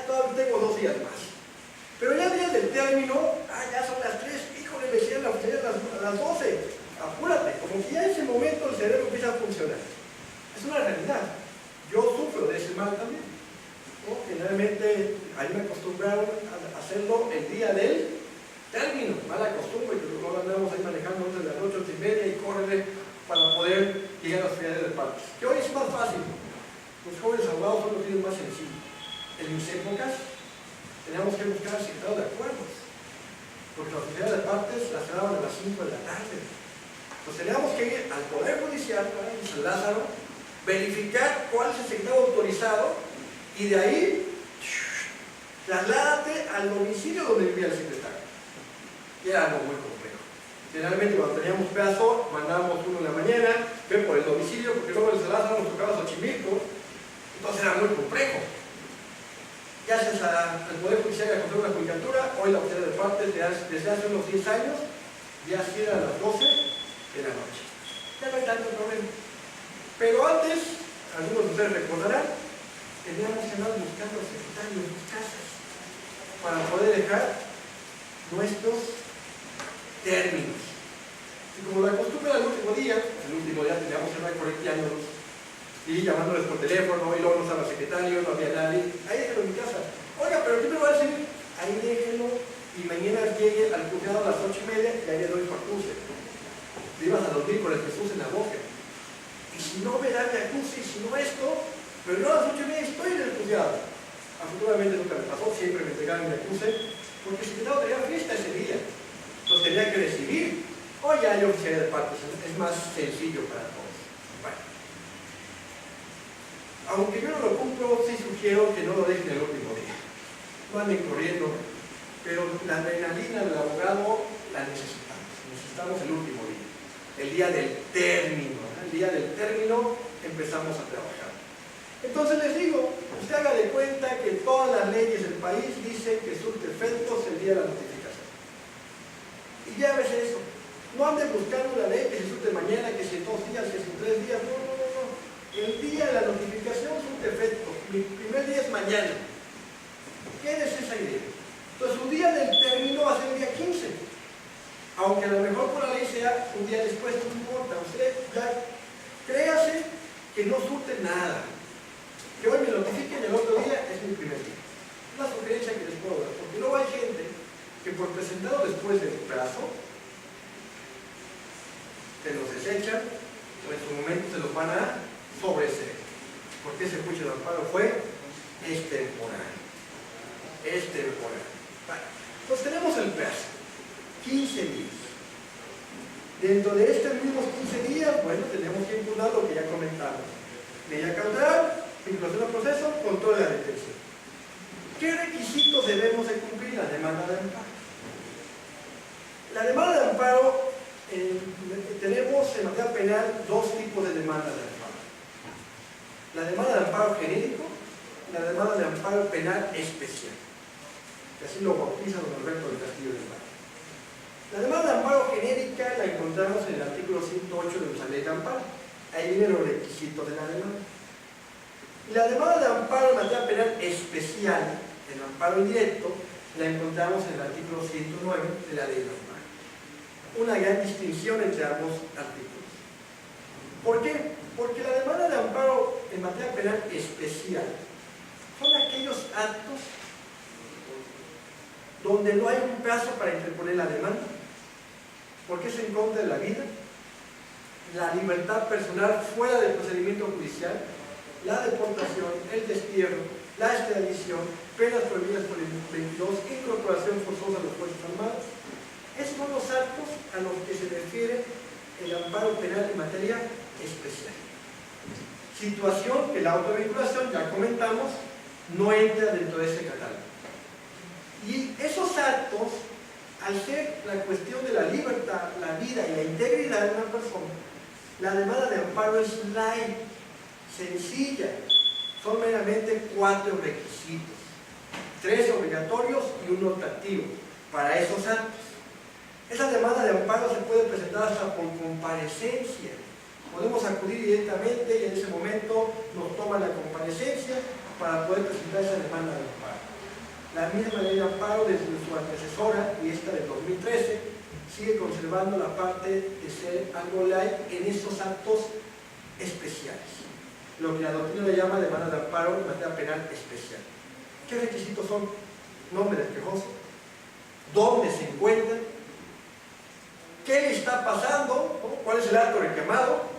todavía tengo 2 días más. Pero ya el día del término, ya son las 3, híjole, me decían a las 12. Apúrate, como que ya en ese momento el cerebro empieza a funcionar. Es una realidad. Yo sufro de ese mal también, ¿no? Generalmente a mí me acostumbraron a hacerlo el día del término. Mala costumbre, que luego andamos ahí manejando antes de las 8, 8:30 y córrele para poder llegar a las finales de partes. Que hoy es más fácil. Los jóvenes abogados hoy lo tienen más sencillo. En mis épocas teníamos que buscar citados de acuerdos, porque las finales de partes las daban a las 5 de la tarde. Pues teníamos que ir al Poder Judicial, en San Lázaro, verificar cuál es el secretario autorizado y de ahí trasládate al domicilio donde vivía el secretario. Y era algo muy complejo. Generalmente cuando teníamos plazo, mandábamos uno en la mañana, ven por el domicilio, porque luego en San Lázaro nos tocaba Xochimilco, entonces era muy complejo. Gracias al Poder Judicial y a conseguir una judicatura, hoy la oficina de partes desde hace unos 10 años ya cierra a las 12 de la noche. Ya no hay tanto problema. Pero antes, algunos de ustedes recordarán, teníamos que andar buscando al secretario en sus casas para poder dejar nuestros términos. Y como la costumbre era el último día teníamos que andar correteándolos y llamándoles por teléfono y luego no estaba el secretario, no había nadie. Ahí déjenlo en mi casa. Oiga, pero ¿qué me va a decir? Ahí déjenlo y mañana llegue al juzgado a las 8:30 y ahí le doy su acuse. Te ibas a dormir con el Jesús en la boca. Y si no me dan mi acuse, y si no esto, pero no a las 8:30 estoy en el juzgado. Afortunadamente nunca me pasó, siempre me entregaron mi acuse, porque el secretario tenía fiesta ese día. Entonces tenía que decidir. Hoy ya hay oficialidad de partes, es más sencillo para todos. Bueno. Aunque yo no lo cumplo, sí sugiero que no lo dejen el último día. No anden corriendo, pero la adrenalina del abogado la necesitamos. Necesitamos el último día. El día del término. El día del término empezamos a trabajar. Entonces les digo, usted haga de cuenta que todas las leyes del país dicen que surte efectos el día de la notificación. Y llévese eso. No anden buscando la ley que se surte mañana, que si en 2 días, que si en 3 días. No, no, no, no. El día de la notificación es un defecto. Mi primer día es mañana. Quédese esa idea. Entonces, su día del término va a ser el día 15. Aunque a lo mejor por la ley sea un día después, no importa. Usted ya créase que no surte nada. Que hoy me notifiquen y el otro día es mi primer día. Es una sugerencia que les puedo dar. Porque luego hay gente que por presentado después del plazo, se los desechan o en su momento se los van a sobreseer. Porque ese juicio de amparo fue extemporáneo. Vale. Entonces tenemos el plazo, 15 días. Dentro de estos mismos 15 días, bueno, tenemos que impugnar lo que ya comentamos. Medida cautelar, vinculación al proceso, control de la detención. ¿Qué requisitos debemos de cumplir en la demanda de amparo? La demanda de amparo, tenemos en materia penal 2 tipos de demanda de amparo. La demanda de amparo genérico, la demanda de amparo penal especial, que así lo bautiza don Alberto del Castillo del Valle. La demanda de amparo genérica la encontramos en el artículo 108 de nuestra ley de amparo. Ahí vienen los requisitos de la demanda. Y la demanda de amparo en materia penal especial, el amparo indirecto, la encontramos en el artículo 109 de la ley de amparo. Una gran distinción entre ambos artículos. ¿Por qué? Porque la demanda de amparo en materia penal especial son aquellos actos donde no hay un plazo para interponer la demanda, porque es en contra de la vida, la libertad personal fuera del procedimiento judicial, la deportación, el destierro, la extradición, penas prohibidas por el 22, incorporación forzosa a los fuerzas armadas. Esos son los actos a los que se refiere el amparo penal en materia especial. Situación que la autovinculación, ya comentamos, no entra dentro de ese catálogo. Y esos actos, al ser la cuestión de la libertad, la vida y la integridad de una persona, la demanda de amparo es light, sencilla. Son meramente 4 requisitos, 3 obligatorios y 1 optativo para esos actos. Esa demanda de amparo se puede presentar hasta por comparecencia. Podemos acudir directamente y en ese momento nos toman la comparecencia para poder presentar esa demanda de amparo. La misma ley de amparo desde su antecesora y esta del 2013 sigue conservando la parte de ser algo light en estos actos especiales, lo que la doctrina le llama demanda de amparo en materia penal especial. ¿Qué requisitos son? Nombre del quejoso, dónde se encuentra, qué le está pasando, ¿no? ¿Cuál es el acto reclamado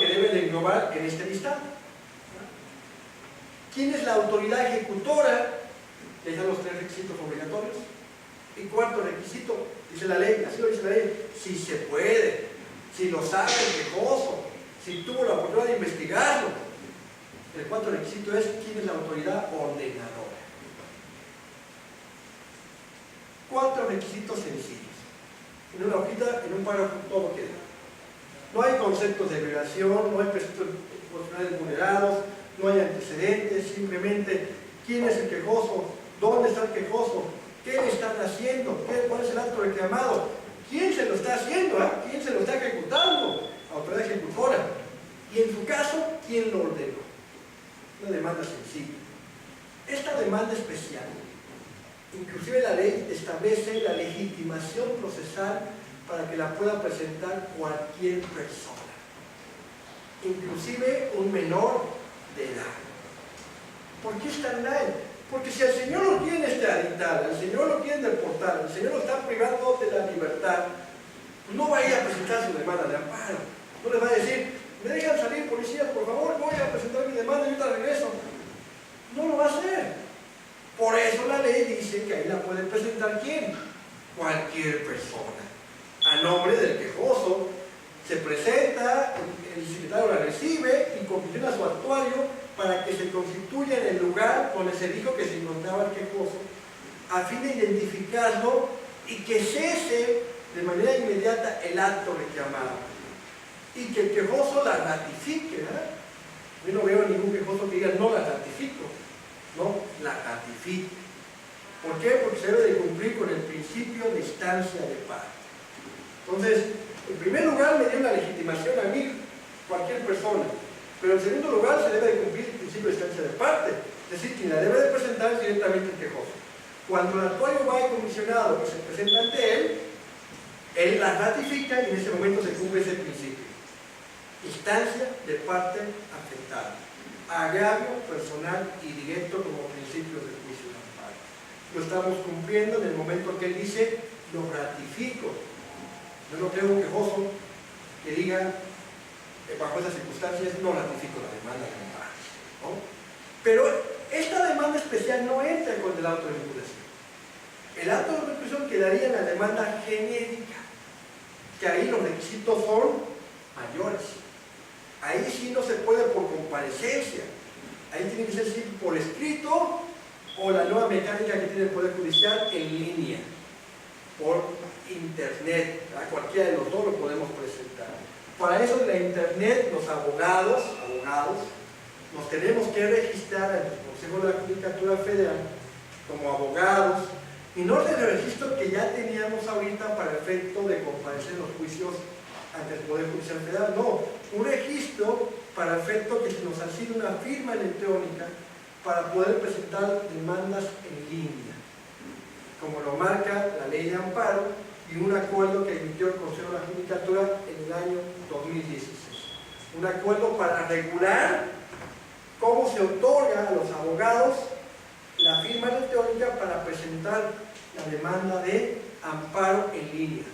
que debe de englobar en este listado? ¿Quién es la autoridad ejecutora? Que son los 3 requisitos obligatorios. Y 4 requisito, dice la ley, así lo dice la ley, si se puede, si lo sabe el quejoso, si tuvo la oportunidad de investigarlo. El 4 requisito es quién es la autoridad ordenadora. 4 requisitos sencillos. En una hojita, en un párrafo, todo queda. No hay conceptos de violación, no hay presuntos emocionales vulnerados, no hay antecedentes, simplemente quién es el quejoso, dónde está el quejoso, qué le están haciendo, cuál es el acto reclamado, quién se lo está haciendo, quién se lo está ejecutando, autoridad ejecutora, y en su caso, quién lo ordenó. Una demanda sencilla. Esta demanda especial, inclusive la ley establece la legitimación procesal para que la pueda presentar cualquier persona, inclusive un menor de edad. ¿Por qué es tan light? Porque si al señor lo quieren extraditar, al señor lo quieren deportar, al señor lo están privando de la libertad, no va a ir a presentar su demanda de amparo. No le va a decir, me dejan salir policías, por favor, voy a presentar mi demanda y ahorita regreso. No lo va a hacer. Por eso la ley dice que ahí la puede presentar ¿quién? Cualquier persona. A nombre del quejoso, se presenta, el secretario la recibe y confecciona su actuario para que se constituya en el lugar donde se dijo que se encontraba el quejoso, a fin de identificarlo y que cese de manera inmediata el acto reclamado. Y que el quejoso la ratifique, ¿verdad? Yo no veo ningún quejoso que diga no la ratifico, no, la ratifique. ¿Por qué? Porque se debe de cumplir con el principio de instancia de parte. Entonces, en primer lugar me dio la legitimación a mí, cualquier persona, pero en segundo lugar se debe de cumplir el principio de instancia de parte, es decir, quien la debe de presentar es directamente el quejoso. Cuando el actuario va de comisionado y se presenta ante él la ratifica y en ese momento se cumple ese principio. Instancia de parte afectada. Agravio personal y directo como principio del juicio de amparo. Lo estamos cumpliendo en el momento que él dice, lo ratifico. Yo no creo un quejoso que diga, bajo esas circunstancias, no ratifico la demanda de amparo, ¿no? Pero esta demanda especial no entra con el auto de vinculación. El auto de vinculación quedaría en la demanda genérica, que ahí los requisitos son mayores. Ahí sí no se puede por comparecencia, ahí tiene que ser sí por escrito o la nueva mecánica que tiene el Poder Judicial en línea, por internet, a cualquiera de los dos lo podemos presentar. Para eso en la internet los abogados, nos tenemos que registrar en el Consejo de la Judicatura Federal como abogados, y no del registro que ya teníamos ahorita para efecto de comparecer en los juicios ante el Poder Judicial Federal, no, un registro para efecto que se nos asigne una firma electrónica para poder presentar demandas en línea, como lo marca la Ley de Amparo y un acuerdo que emitió el Consejo de la Judicatura en el año 2016. Un acuerdo para regular cómo se otorga a los abogados la firma electrónica para presentar la demanda de amparo en línea.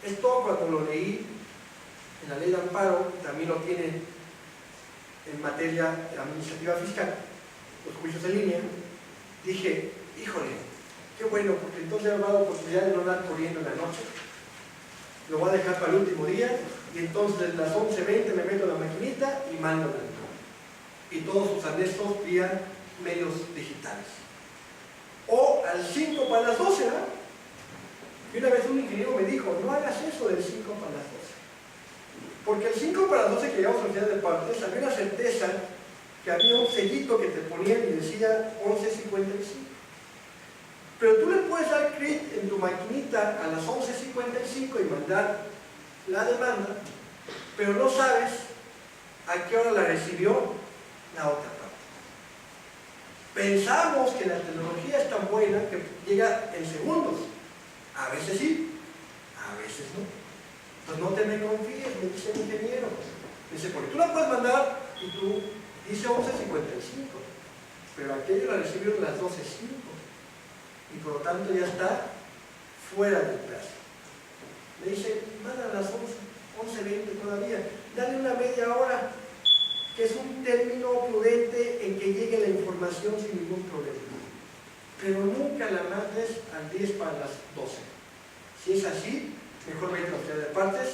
Esto cuando lo leí en la Ley de Amparo, también lo tiene en materia administrativa fiscal, los juicios en línea, dije, híjole, qué bueno, porque entonces me ha dado oportunidad de no andar corriendo en la noche, lo voy a dejar para el último día, y entonces a las 11:20 me meto en la maquinita y mando la demanda. Y todos sus anexos vía medios digitales. O al 5 para las 12, ¿no? Y una vez un ingeniero me dijo, no hagas eso del 5 para las 12. Porque el 5 para las 12 que llegamos a la unidad de partes, había una certeza que había un sellito que te ponían y decía 11:55. Pero tú le puedes dar clic en tu maquinita a las 11:55 y mandar la demanda, pero no sabes a qué hora la recibió la otra parte. Pensamos que la tecnología es tan buena que llega en segundos. A veces sí, a veces no. Entonces no te me confíes, me dice el ingeniero. Dice, porque tú la puedes mandar y tú dice 11:55, pero aquello la recibieron a las 12:05 y por lo tanto ya está fuera del plazo. Me dice, manda a las 11:20 todavía, dale una media hora, que es un término prudente en que llegue la información sin ningún problema. Pero nunca la mandes al 10 para las 12. Si es así, mejor vete a la unidad de partes,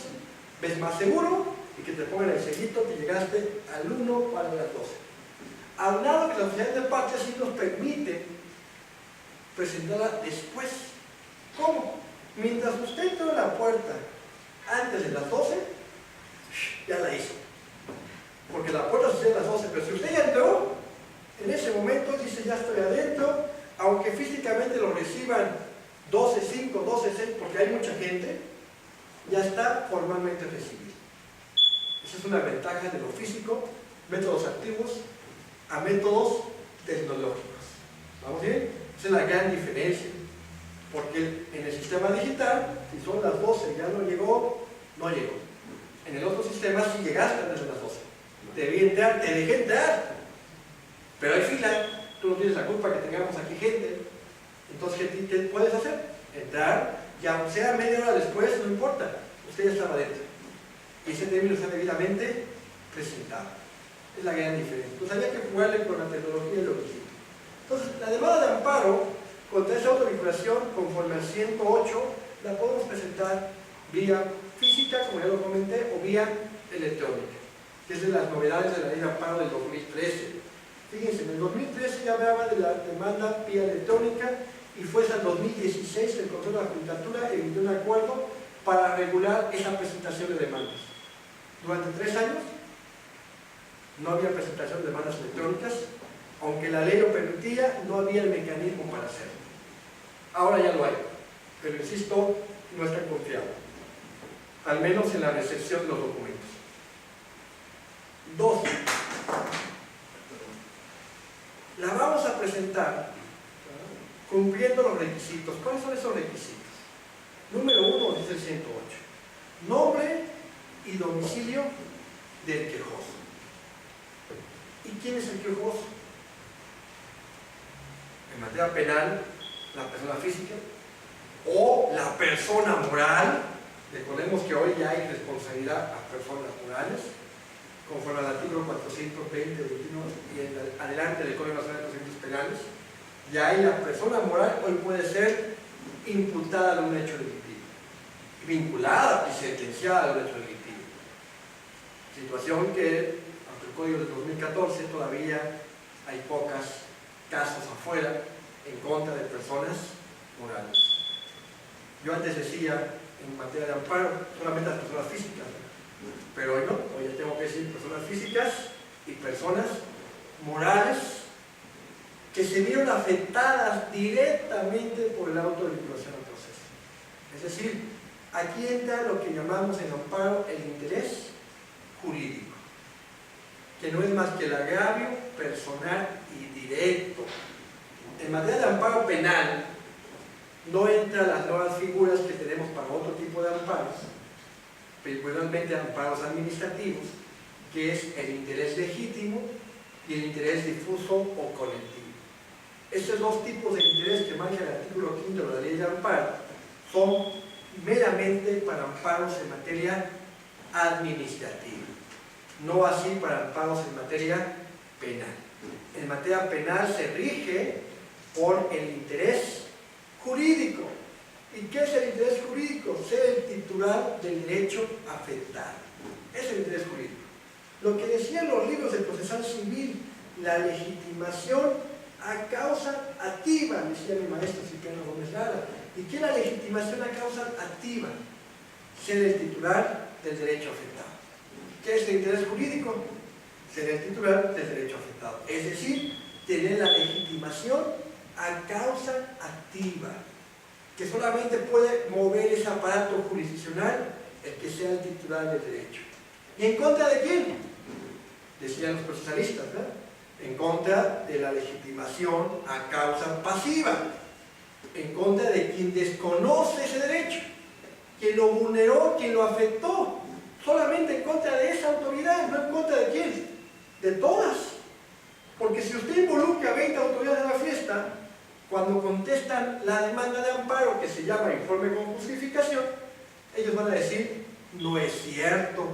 ves más seguro y que te pongan el sellito que llegaste al 1 para las 12. Aunado que la unidad de partes sí nos permite presentarla después. ¿Cómo? Mientras usted entró a la puerta antes de las 12, ya la hizo. Porque la puerta se cierra a las 12, pero si usted ya entró, en ese momento dice ya estoy adentro, aunque físicamente lo reciban 12:05, 12:06, porque hay mucha gente, ya está formalmente recibido. Esa es una ventaja de lo físico, métodos activos a métodos tecnológicos. ¿Vamos bien? Esa es la gran diferencia, porque en el sistema digital, si son las 12 ya no llegó, no llegó. En el otro sistema sí llegaste antes de las 12. Te debí entrar, te dejé entrar, pero hay fila, tú no tienes la culpa que tengamos aquí gente. Entonces, ¿qué puedes hacer? Entrar, y aunque sea media hora después, no importa, usted ya estaba dentro. Y ese término está debidamente presentado. Es la gran diferencia. Entonces había que jugarle con la tecnología y lo que sí. Entonces, la demanda de amparo contra esa autovinculación conforme al 108 la podemos presentar vía física, como ya lo comenté, o vía electrónica, que es de las novedades de la Ley de Amparo del 2013. Fíjense, en el 2013 ya hablaba de la demanda vía electrónica y fue hasta el 2016 el Consejo de la Judicatura emitió un acuerdo para regular esa presentación de demandas. Durante 3 años no había presentación de demandas electrónicas, aunque la ley lo permitía, no había el mecanismo para hacerlo. Ahora ya lo hay, pero insisto, no es tan confiable, al menos en la recepción de los documentos. 2. La vamos a presentar cumpliendo los requisitos. ¿Cuáles son esos requisitos? Número 1 dice el 108. Nombre y domicilio del quejoso. ¿Y quién es el quejoso? En materia penal, la persona física o la persona moral. Recordemos que hoy ya hay responsabilidad a personas morales, conforme al artículo 420, 21 y en adelante del Código Nacional de Procedimientos Penales. Ya hay la persona moral, hoy puede ser imputada de un hecho delictivo, vinculada y sentenciada de un hecho delictivo. Situación que, ante el Código de 2014, todavía hay pocos casos afuera en contra de personas morales. Yo antes decía, en materia de amparo, solamente las personas físicas, pero hoy no, hoy ya tengo que decir personas físicas y personas morales que se vieron afectadas directamente por el auto de vinculación al proceso. Es decir, aquí entra lo que llamamos en amparo el interés jurídico, que no es más que el agravio personal y directo. En materia de amparo penal, no entran las nuevas figuras que tenemos para otro tipo de amparos, principalmente amparos administrativos, que es el interés legítimo y el interés difuso o colectivo. Estos dos tipos de interés que marca el artículo 5 de la ley de amparo son meramente para amparos en materia administrativa, no así para amparos en materia penal. En materia penal se rige por el interés jurídico. ¿Y qué es el interés jurídico? Ser el titular del derecho afectado. Es el interés jurídico. Lo que decían los libros del procesal civil, la legitimación a causa activa, decía mi maestro Cipriano Gómez Lara. ¿Y qué es la legitimación a causa activa? Ser el titular del derecho afectado. ¿Qué es el interés jurídico? Ser el titular del derecho afectado. Es decir, tener la legitimación a causa activa, que solamente puede mover ese aparato jurisdiccional el que sea el titular del derecho. ¿Y en contra de quién? Decían los procesalistas, ¿verdad? En contra de la legitimación a causa pasiva, en contra de quien desconoce ese derecho, quien lo vulneró, quien lo afectó, solamente en contra de esa autoridad, no en contra de quién, de todas. Porque si usted involucra a 20 autoridades de la fiesta, cuando contestan la demanda de amparo, que se llama informe con justificación, ellos van a decir, no es cierto.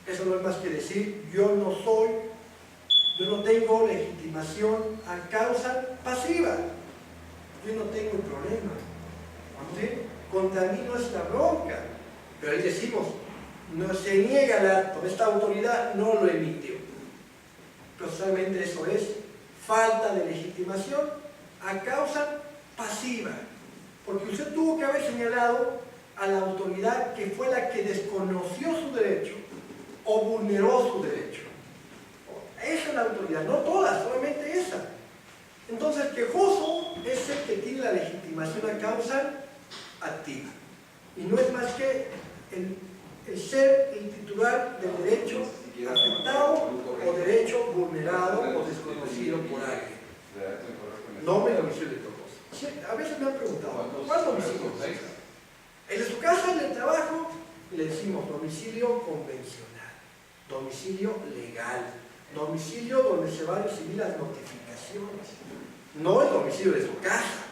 Eso no es más que decir, yo no tengo legitimación a causa pasiva. Yo no tengo el problema. ¿Sí? Contra mí no es la bronca. Pero ahí decimos, no se niega el acto, esta autoridad no lo emitió. Precisamente eso es falta de legitimación a causa pasiva. Porque usted tuvo que haber señalado a la autoridad que fue la que desconoció su derecho o vulneró su derecho. Esa es la autoridad, no todas, solamente esa. Entonces el quejoso es el que tiene la legitimación a causa activa. Y no es más que el ser el titular del derecho afectado o derecho vulnerado o desconocido por alguien. Nombre y domicilio de quejoso. A veces me han preguntado, ¿cuál domicilio? El de su casa, el del trabajo, le decimos domicilio convencional, domicilio legal, domicilio donde se van a recibir las notificaciones, no el domicilio de su casa.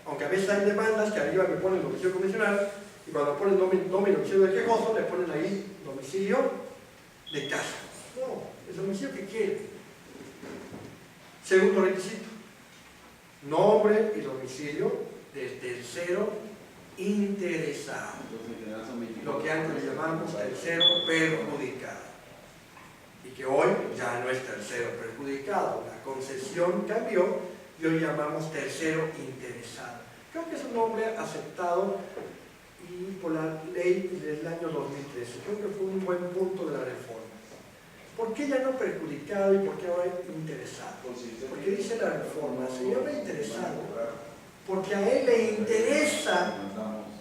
Aunque a veces hay demandas que arriba me ponen domicilio convencional y cuando ponen nombre y domicilio de quejoso le ponen ahí domicilio de casa. No, el domicilio que quiere. Segundo requisito, nombre y domicilio del tercero interesado, lo que antes le llamamos tercero perjudicado, y que hoy ya no es tercero perjudicado, la concepción cambió y hoy llamamos tercero interesado. Creo que es un nombre aceptado y por la ley del año 2013, creo que fue un buen punto de la reforma. ¿Por qué ya no perjudicado y por qué ahora interesado? Porque dice la reforma, se llama interesado porque a él le interesa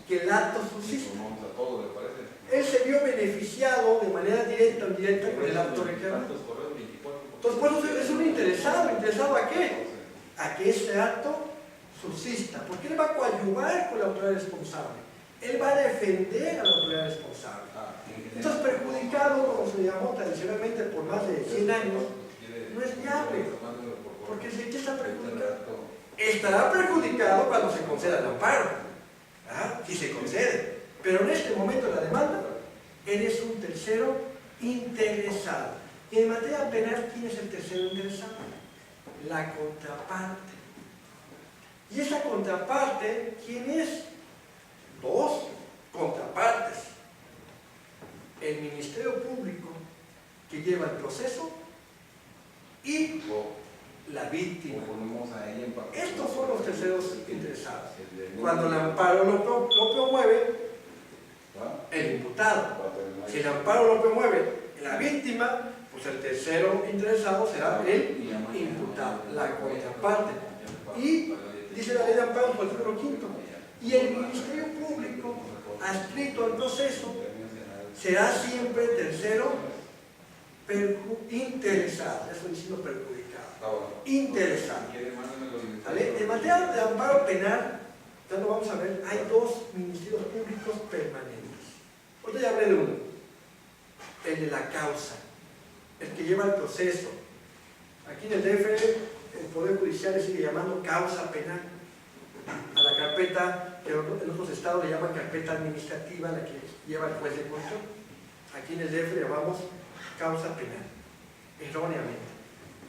que el acto subsista. A todos, ¿le parece? Él se vio beneficiado de manera directa o indirecta con el acto reclamado. Entonces, por eso es un interesado. ¿Interesado a qué? A que ese acto subsista, porque él va a coadyuvar con la autoridad responsable. Él va a defender a la autoridad responsable. Entonces, perjudicado, como se llamó tradicionalmente por más de 100 años, no es viable. Porque ¿de qué está perjudicado? Estará perjudicado cuando se conceda el amparo. ¿Ah? Si se concede. Pero en este momento de la demanda, eres un tercero interesado. Y en materia penal, ¿quién es el tercero interesado? La contraparte. ¿Y esa contraparte quién es? Dos contrapartes. El Ministerio Público, que lleva el proceso, y la víctima. Estos son los terceros interesados. Cuando el amparo lo promueve el imputado. Si el amparo lo promueve la víctima, pues el tercero interesado será el imputado, la contraparte. Y dice la ley de amparo por el artículo 5. Y el Ministerio Público, adscrito al proceso, será siempre tercero interesado. Eso diciendo perjudicado. Interesado. ¿Vale? En materia de amparo penal, ya lo vamos a ver, hay dos ministerios públicos permanentes. Ahorita ya hablé de uno, el de la causa, el que lleva el proceso. Aquí en el DF, el Poder Judicial le sigue llamando causa penal a la carpeta que en otros estados le llaman carpeta administrativa, la que lleva el juez de control. Aquí en el DF le llamamos causa penal, erróneamente.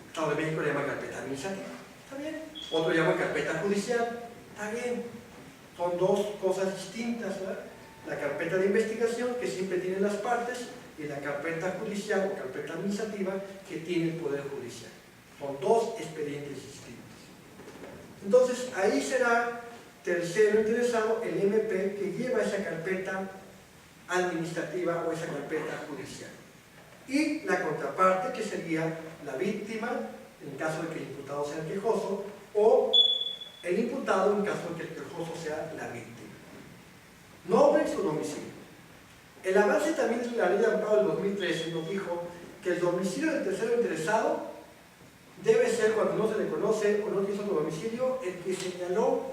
El Estado de México le llama carpeta administrativa, está bien. Otro le llama carpeta judicial, está bien. Son dos cosas distintas, ¿verdad? La carpeta de investigación, que siempre tiene las partes, y la carpeta judicial o carpeta administrativa, que tiene el Poder Judicial. Son dos expedientes distintos. Entonces, ahí será tercero interesado el MP que lleva esa carpeta administrativa o esa carpeta judicial. Y la contraparte, que sería la víctima, en caso de que el imputado sea el quejoso, o el imputado en caso de que el quejoso sea la víctima. Nombre y su domicilio. El avance también de la ley de amparo del 2013 nos dijo que el domicilio del tercero interesado debe ser, cuando no se le conoce o no tiene otro domicilio, el que señaló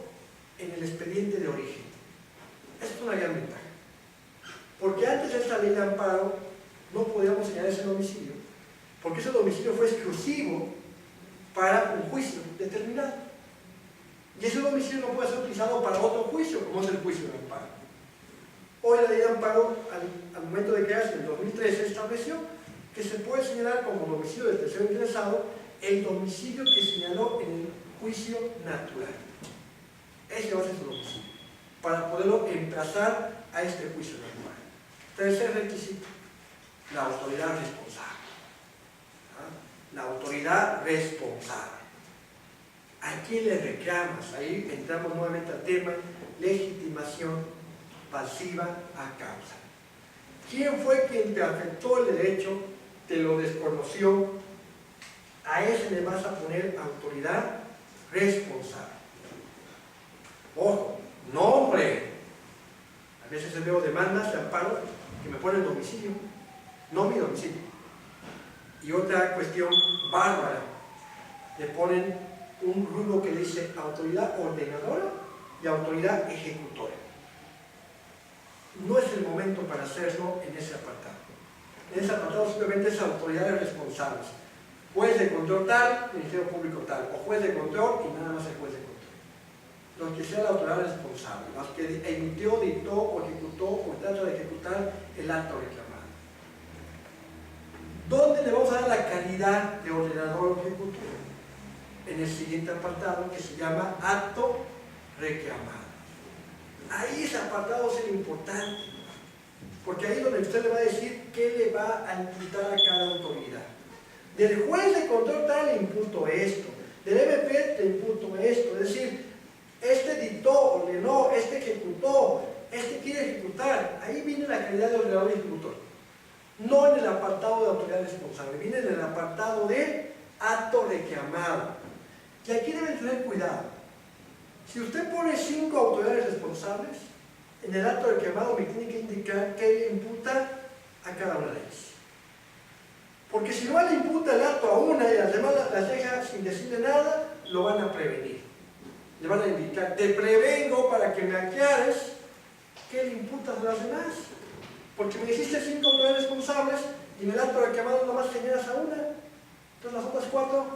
en el expediente de origen. Esto es una gran ventaja. Porque antes de esta ley de amparo no podíamos señalar ese domicilio, porque ese domicilio fue exclusivo para un juicio determinado. Y ese domicilio no puede ser utilizado para otro juicio, como es el juicio de amparo. Hoy la ley de amparo, al momento de crearse en el 2013, estableció que se puede señalar como domicilio del tercero interesado el domicilio que señaló en el juicio natural. Ese va a ser su domicilio, para poderlo emplazar a este juicio natural. Tercer requisito, la autoridad responsable. La autoridad responsable. ¿A quién le reclamas? Ahí entramos nuevamente al tema legitimación pasiva a causa. ¿Quién fue quien te afectó el derecho, te lo desconoció? A ese le vas a poner autoridad responsable. Ojo, nombre. A veces veo demandas de amparo que me ponen domicilio, no mi domicilio. Y otra cuestión bárbara, le ponen un rubro que dice autoridad ordenadora y autoridad ejecutora. No es el momento para hacerlo en ese apartado. En ese apartado simplemente es autoridades responsables. Juez de control tal, Ministerio Público tal, o juez de control y nada más el juez de control. Los que sea la autoridad responsable, los que emitió, dictó o ejecutó o trata de ejecutar el acto reclamado. ¿Dónde le vamos a dar la calidad de ordenador o ejecutor? En el siguiente apartado, que se llama acto reclamado. Ahí ese apartado es el importante, porque ahí es donde usted le va a decir qué le va a imputar a cada autoridad. Del juez de control tal le imputo esto, del MP le imputo esto, es decir, este dictó, ordenó, este ejecutó, este quiere ejecutar. Ahí viene la calidad de ordenador y ejecutor. No en el apartado de autoridad responsable, viene en el apartado de acto reclamado. Y aquí deben tener cuidado. Si usted pone 5 autoridades responsables, en el acto reclamado me tiene que indicar qué le imputa a cada una de ellas. Porque si no le imputa el acto a una y las demás las deja sin decirle nada, lo van a prevenir. Le van a indicar, te prevengo para que me aclares qué le imputas a las demás. Porque me hiciste 5 autoridades responsables y en el acto reclamado nomás señalas a una. Entonces las otras 4,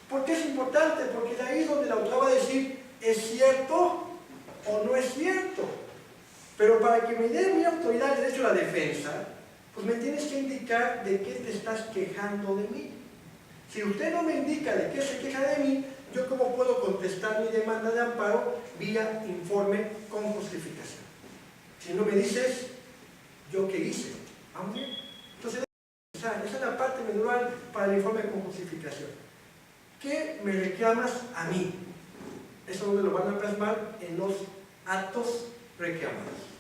¿por qué es importante? Porque de ahí es donde la autoridad va a decir, ¿es cierto o no es cierto? Pero para que me dé mi autoridad el derecho a la defensa, pues me tienes que indicar de qué te estás quejando de mí. Si usted no me indica de qué se queja de mí, ¿yo cómo puedo contestar mi demanda de amparo vía informe con justificación? Si no me dices, ¿yo qué hice? Vamos bien. Entonces, esa es la parte medular para el informe con justificación. ¿Qué me reclamas a mí? Eso donde lo van a plasmar en los actos reclamados.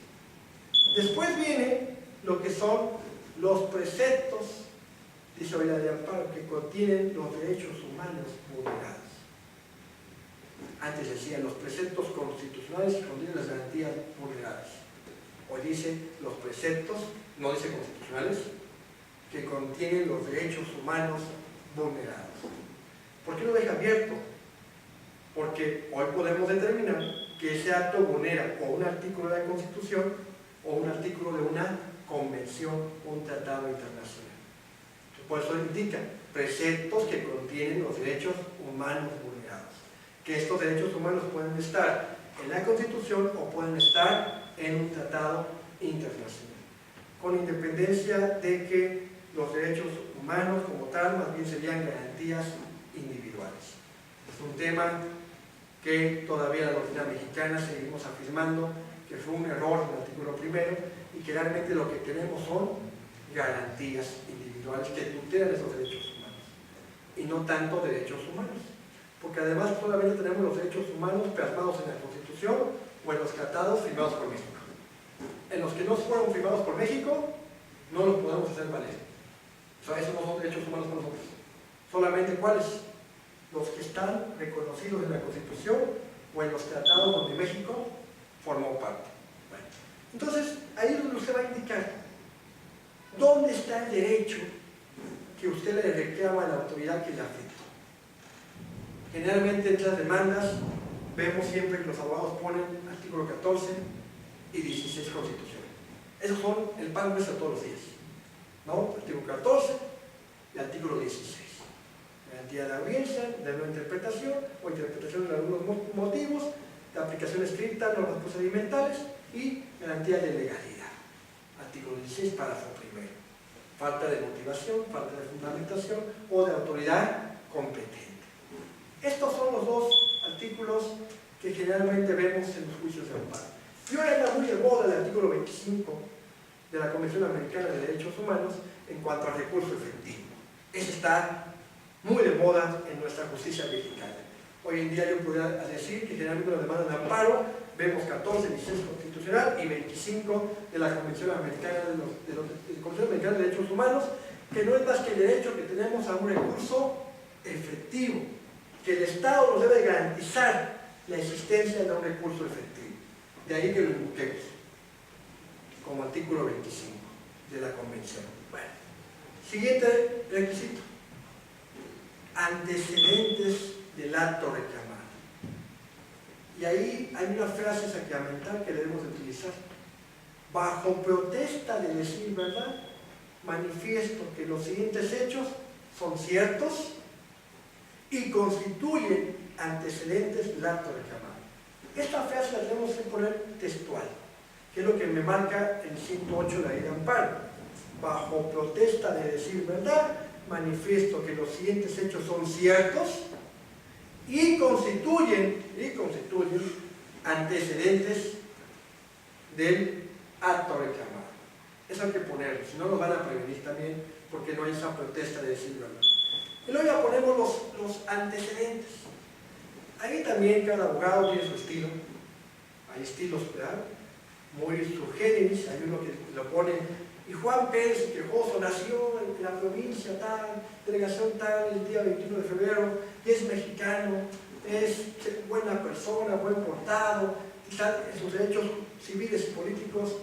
Después viene lo que son los preceptos de seguridad de amparo que contienen los derechos humanos vulnerados. Antes decía los preceptos constitucionales que contienen las garantías vulneradas. Hoy dice los preceptos, no dice constitucionales, que contienen los derechos humanos vulnerados. ¿Por qué lo deja abierto? Porque hoy podemos determinar que ese acto vulnera o un artículo de la Constitución o un artículo de una convención o un tratado internacional. Por eso indica preceptos que contienen los derechos humanos vulnerados. Que estos derechos humanos pueden estar en la Constitución o pueden estar en un tratado internacional. Con independencia de que los derechos humanos como tal más bien serían garantías individuales. Es un tema que todavía la doctrina mexicana seguimos afirmando que fue un error en el artículo primero y que realmente lo que tenemos son garantías individuales que tutelan esos derechos humanos y no tanto derechos humanos, porque además solamente tenemos los derechos humanos plasmados en la Constitución o en los tratados firmados por México. En los que no fueron firmados por México no los podemos hacer valer. O sea, esos no son derechos humanos para nosotros. Solamente ¿cuáles? Los que están reconocidos en la Constitución o en los tratados donde México formó parte. Bueno, entonces, ahí es donde usted va a indicar dónde está el derecho que usted le reclama a la autoridad que le afectó. Generalmente en las demandas vemos siempre que los abogados ponen artículo 14 y 16 Constitución. Esos son el pan nuestro todos los días, ¿no? Artículo 14 y artículo 16. Garantía de audiencia, de no interpretación o interpretación de algunos motivos, de aplicación estricta, normas procedimentales y garantía de legalidad. Artículo 16, párrafo primero. Falta de motivación, falta de fundamentación o de autoridad competente. Estos son los dos artículos que generalmente vemos en los juicios de amparo. Y ahora está muy de moda el artículo 25 de la Convención Americana de Derechos Humanos en cuanto al recurso efectivo. Ese está muy de moda en nuestra justicia mexicana. Hoy en día yo podría decir que generalmente las demandas de amparo vemos 14, 16 constitucional y 25 de la Convención Americana de Derechos Humanos, que no es más que el derecho que tenemos a un recurso efectivo, que el Estado nos debe garantizar la existencia de un recurso efectivo. De ahí que lo invoquemos como artículo 25 de la Convención. Bueno, siguiente requisito: antecedentes del acto reclamado. Y ahí hay una frase sacramental que debemos de utilizar. Bajo protesta de decir verdad, manifiesto que los siguientes hechos son ciertos y constituyen antecedentes del acto reclamado. Esta frase la tenemos que poner textual, que es lo que me marca el 108 de la ley de amparo. Bajo protesta de decir verdad, manifiesto que los siguientes hechos son ciertos y constituyen antecedentes del acto reclamado. Eso hay que ponerlo, si no nos van a prevenir también, porque no hay esa protesta de decir verdad. Y luego ya ponemos los antecedentes. Ahí también cada abogado tiene su estilo. Hay estilos, ¿verdad?, muy subgéneris. Hay uno que lo pone: y Juan Pérez Quejoso nació en la provincia tal, delegación tal, el día 21 de febrero, y es mexicano, es buena persona, buen portado, quizá en sus derechos civiles y políticos,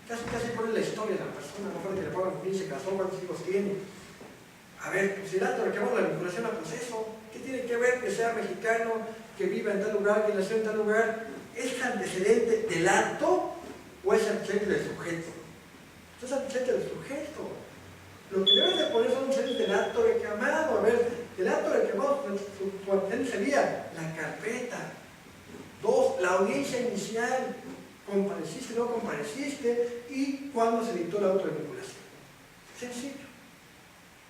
casi ponen la historia de la persona, no fue que le pongan quién se casó, cuántos hijos tiene. A ver, pues el acto reclamamos la vinculación al proceso, ¿qué tiene que ver que sea mexicano, que viva en tal lugar, que nació en tal lugar? ¿Es antecedente del acto o es antecedente del sujeto? Es antecedente del sujeto. Lo que debes de poner son antecedentes del acto reclamado. A ver, el acto reclamado, su antecedente sería la carpeta. 2, la audiencia inicial. Compareciste, no compareciste, y cuándo se dictó la auto de vinculación. Sencillo.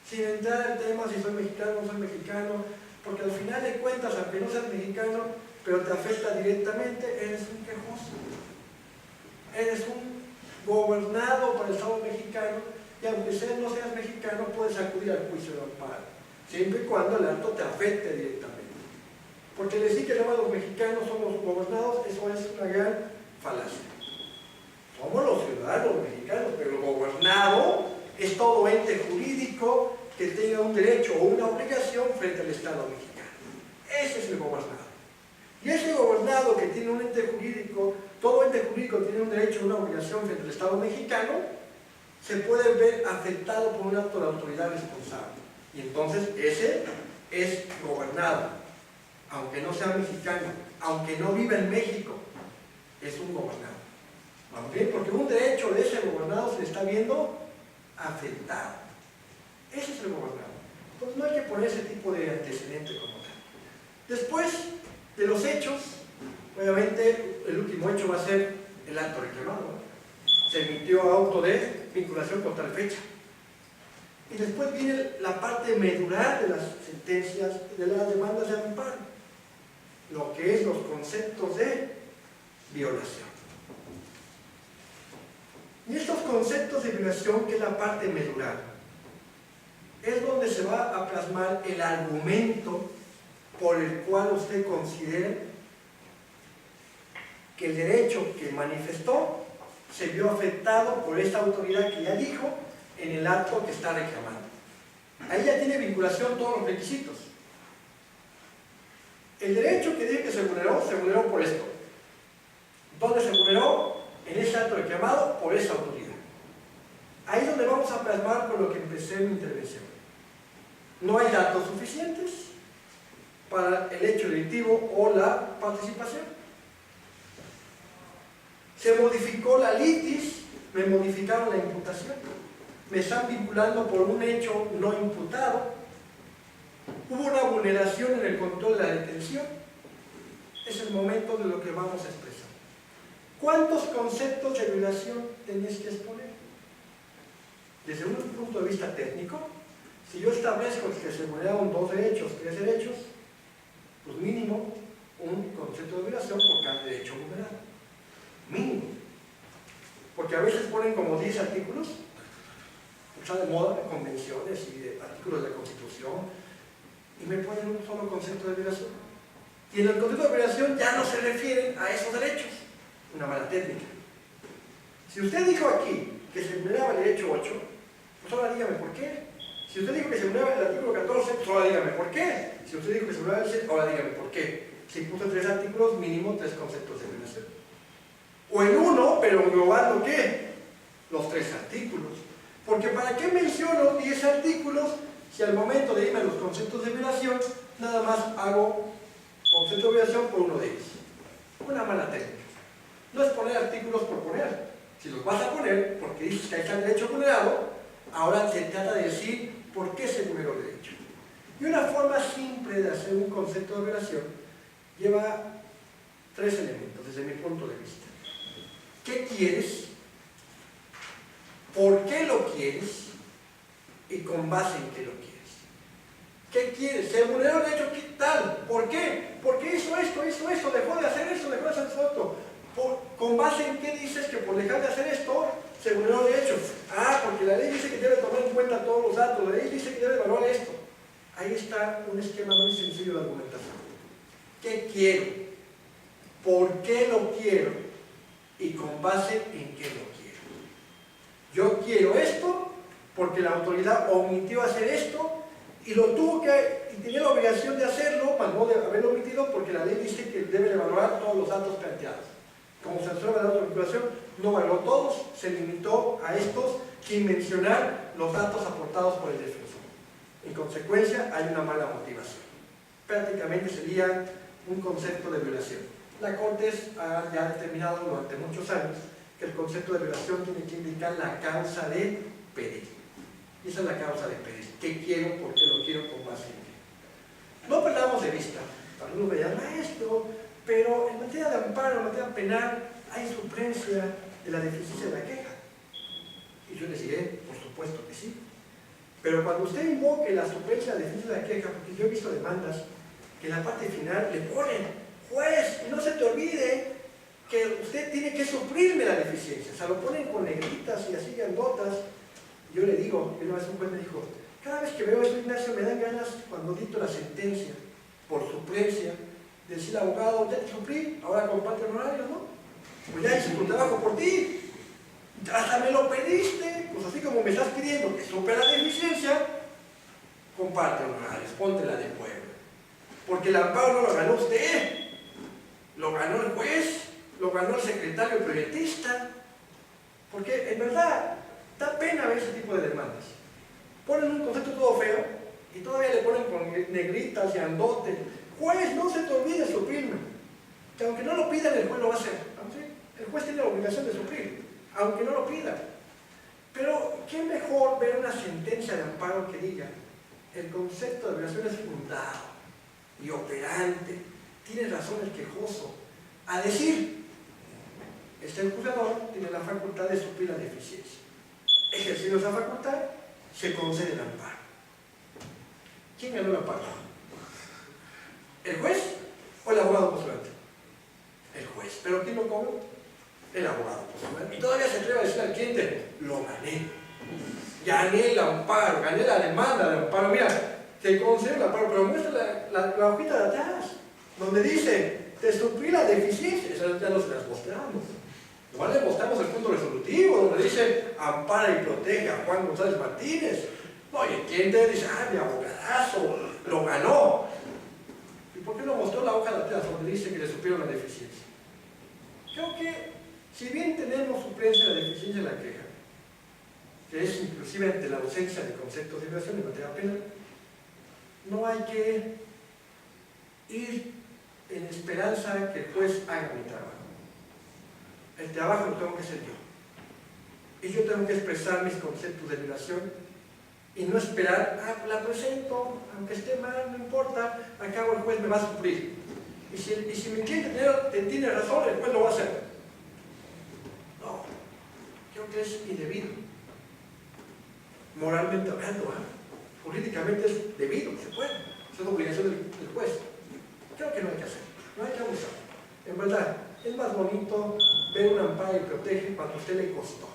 Sin entrar al tema si soy mexicano o no soy mexicano, porque al final de cuentas, aunque no seas mexicano, pero te afecta directamente, eres un quejoso. Eres un gobernado por el Estado mexicano, y aunque no seas mexicano, puedes acudir al juicio de amparo, siempre y cuando el acto te afecte directamente. Porque decir que nada más los mexicanos son los gobernados, eso es una gran falacia. Somos los ciudadanos mexicanos, pero el gobernado es todo ente jurídico que tenga un derecho o una obligación frente al Estado mexicano. Ese es el gobernado. Y ese gobernado que tiene un ente jurídico, todo ente jurídico tiene un derecho o una obligación frente al Estado mexicano, se puede ver afectado por un acto de autoridad responsable. Y entonces ese es gobernado, aunque no sea mexicano, aunque no viva en México, es un gobernado. ¿Vamos bien? Porque un derecho de ese gobernado se le está viendo afectado. Ese es el gobernado. Entonces no hay que poner ese tipo de antecedente como tal. Después de los hechos, obviamente el último hecho va a ser el acto reclamado, ¿no? Se emitió auto de vinculación con tal fecha. Y después viene la parte medular de las sentencias, de las demandas de amparo, lo que es los conceptos de violación. Y estos conceptos de violación, que es la parte medular, es donde se va a plasmar el argumento por el cual usted considere que el derecho que manifestó se vio afectado por esta autoridad que ya dijo en el acto que está reclamando. Ahí ya tiene vinculación todos los requisitos. El derecho que dice que se vulneró por esto. ¿Dónde se vulneró? En ese acto reclamado por esa autoridad. Ahí es donde vamos a plasmar con lo que empecé mi intervención. No hay datos suficientes para el hecho delictivo o la participación. Se modificó la litis, me modificaron la imputación, me están vinculando por un hecho no imputado, hubo una vulneración en el control de la detención. Es el momento de lo que vamos a expresar. ¿Cuántos conceptos de violación tenéis que exponer? Desde un punto de vista técnico, si yo establezco que se vulneraron 2 derechos, 3 derechos, pues mínimo un concepto de violación por cada derecho vulnerado. Mínimo. Porque a veces ponen como 10 artículos, está de moda, convenciones y de artículos de la Constitución, y me ponen un solo concepto de violación. Y en el concepto de violación ya no se refieren a esos derechos. Una mala técnica. Si usted dijo aquí que se vulneraba el derecho 8, pues ahora dígame por qué. Si usted dijo que se vulneraba el artículo 14, pues ahora dígame por qué. Si usted dijo que se vulneraba el 7, ahora dígame por qué. Si puso 3 artículos, mínimo 3 conceptos de violación. O en uno, pero englobando ¿qué? Los 3 artículos. Porque ¿para qué menciono 10 artículos si al momento de irme a los conceptos de violación, nada más hago concepto de violación por uno de ellos? Una mala técnica. No es poner artículos por poner. Si los vas a poner, porque dices que ahí está el derecho vulnerado, ahora se trata de decir por qué se vulneró el derecho. Y una forma simple de hacer un concepto de violación lleva 3 elementos desde mi punto de vista. ¿Qué quieres? ¿Por qué lo quieres? Y con base en qué lo quieres. ¿Qué quieres? ¿Se vulneró el derecho? ¿Qué tal? ¿Por qué? Porque hizo esto, dejó de hacer esto, dejó de hacer esto. ¿Con base en qué dices que por dejar de hacer esto se vulneró el derecho? Ah, porque la ley dice que debe tomar en cuenta todos los datos, la ley dice que debe evaluar esto. Ahí está un esquema muy sencillo de argumentación. ¿Qué quiero? ¿Por qué lo quiero? Y con base en qué lo quiero. Yo quiero esto porque la autoridad omitió hacer esto y lo tuvo que, y tenía la obligación de hacerlo, más no de haberlo omitido, porque la ley dice que debe evaluar todos los datos planteados. Como se observa la autovinculación, no valoró todos, se limitó a estos sin mencionar los datos aportados por el defensor. En consecuencia, hay una mala motivación. Prácticamente sería un concepto de violación. La Corte ha ya determinado durante muchos años que el concepto de violación tiene que indicar la causa de pedir. Y esa es la causa de pedir. ¿Qué quiero? ¿Por qué lo quiero? ¿Con base en qué? No perdamos de vista. Algunos me dirán, maestro, pero en materia de amparo, en materia penal, hay suplencia de la deficiencia de la queja. Y yo les diré, por supuesto que sí. Pero cuando usted invoque la suplencia de la deficiencia de la queja, porque yo he visto demandas que en la parte final le ponen, juez, y no se te olvide que usted tiene que suplirme la deficiencia. O sea, lo ponen con negritas y así grandotas. Yo le digo, una vez un juez me dijo, cada vez que veo esto, Ignacio, me dan ganas, cuando dicto la sentencia por suplencia, de decir al abogado, ya te suplí, ahora comparte honorarios, ¿no? Pues ya hice tu trabajo por ti, hasta me lo pediste, pues así como me estás pidiendo que suple la deficiencia, comparte honorarios, póntela de pueblo. Porque el amparo no lo ganó usted, lo ganó el juez, lo ganó el secretario proyectista, porque en verdad da pena ver ese tipo de demandas. Ponen un concepto todo feo y todavía le ponen con negritas y andotes. Juez, no se te olvide suplirme. Que aunque no lo pidan, el juez lo va a hacer. El juez tiene la obligación de suplir, aunque no lo pida. Pero qué mejor ver una sentencia de amparo que diga el concepto de violación es fundado y operante, tiene razón el quejoso, a decir, el juzgador tiene la facultad de suplir la deficiencia. Ejerciendo esa facultad, se concede el amparo. ¿Quién ganó el amparo? ¿El juez o el abogado postulante? El juez. ¿Pero quién lo cobró? El abogado postulante. Y todavía se atreve a decir al cliente, lo gané. Gané el amparo, gané la demanda de amparo. Mira, te concede el amparo, pero muestra la hojita de atrás, donde dice, te suplí la deficiencia. Esas ya no se las mostramos. Nomás le mostramos el punto resolutivo, donde dice, ampara y protege a Juan González Martínez. Oye, ¿quién te dice, mi abogadazo, lo ganó? ¿Y por qué no mostró la hoja de atrás, donde dice que le suplieron la deficiencia? Creo que, si bien tenemos suplencia de la deficiencia de la queja, que es inclusive ante la ausencia de conceptos de violación en materia penal, no hay que ir en esperanza que el juez haga mi trabajo. El trabajo lo tengo que hacer yo. Y yo tengo que expresar mis conceptos de violación y no esperar, la presento, aunque esté mal, no importa, al cabo el juez me va a suplir. Y si mi cliente tiene razón, el juez lo va a hacer. No, creo que es indebido. Moralmente hablando, jurídicamente es debido, se puede, es una obligación del juez. Creo que no hay que hacer, no hay que abusar. En verdad, es más bonito ver un amparo y protege cuando a usted le costó,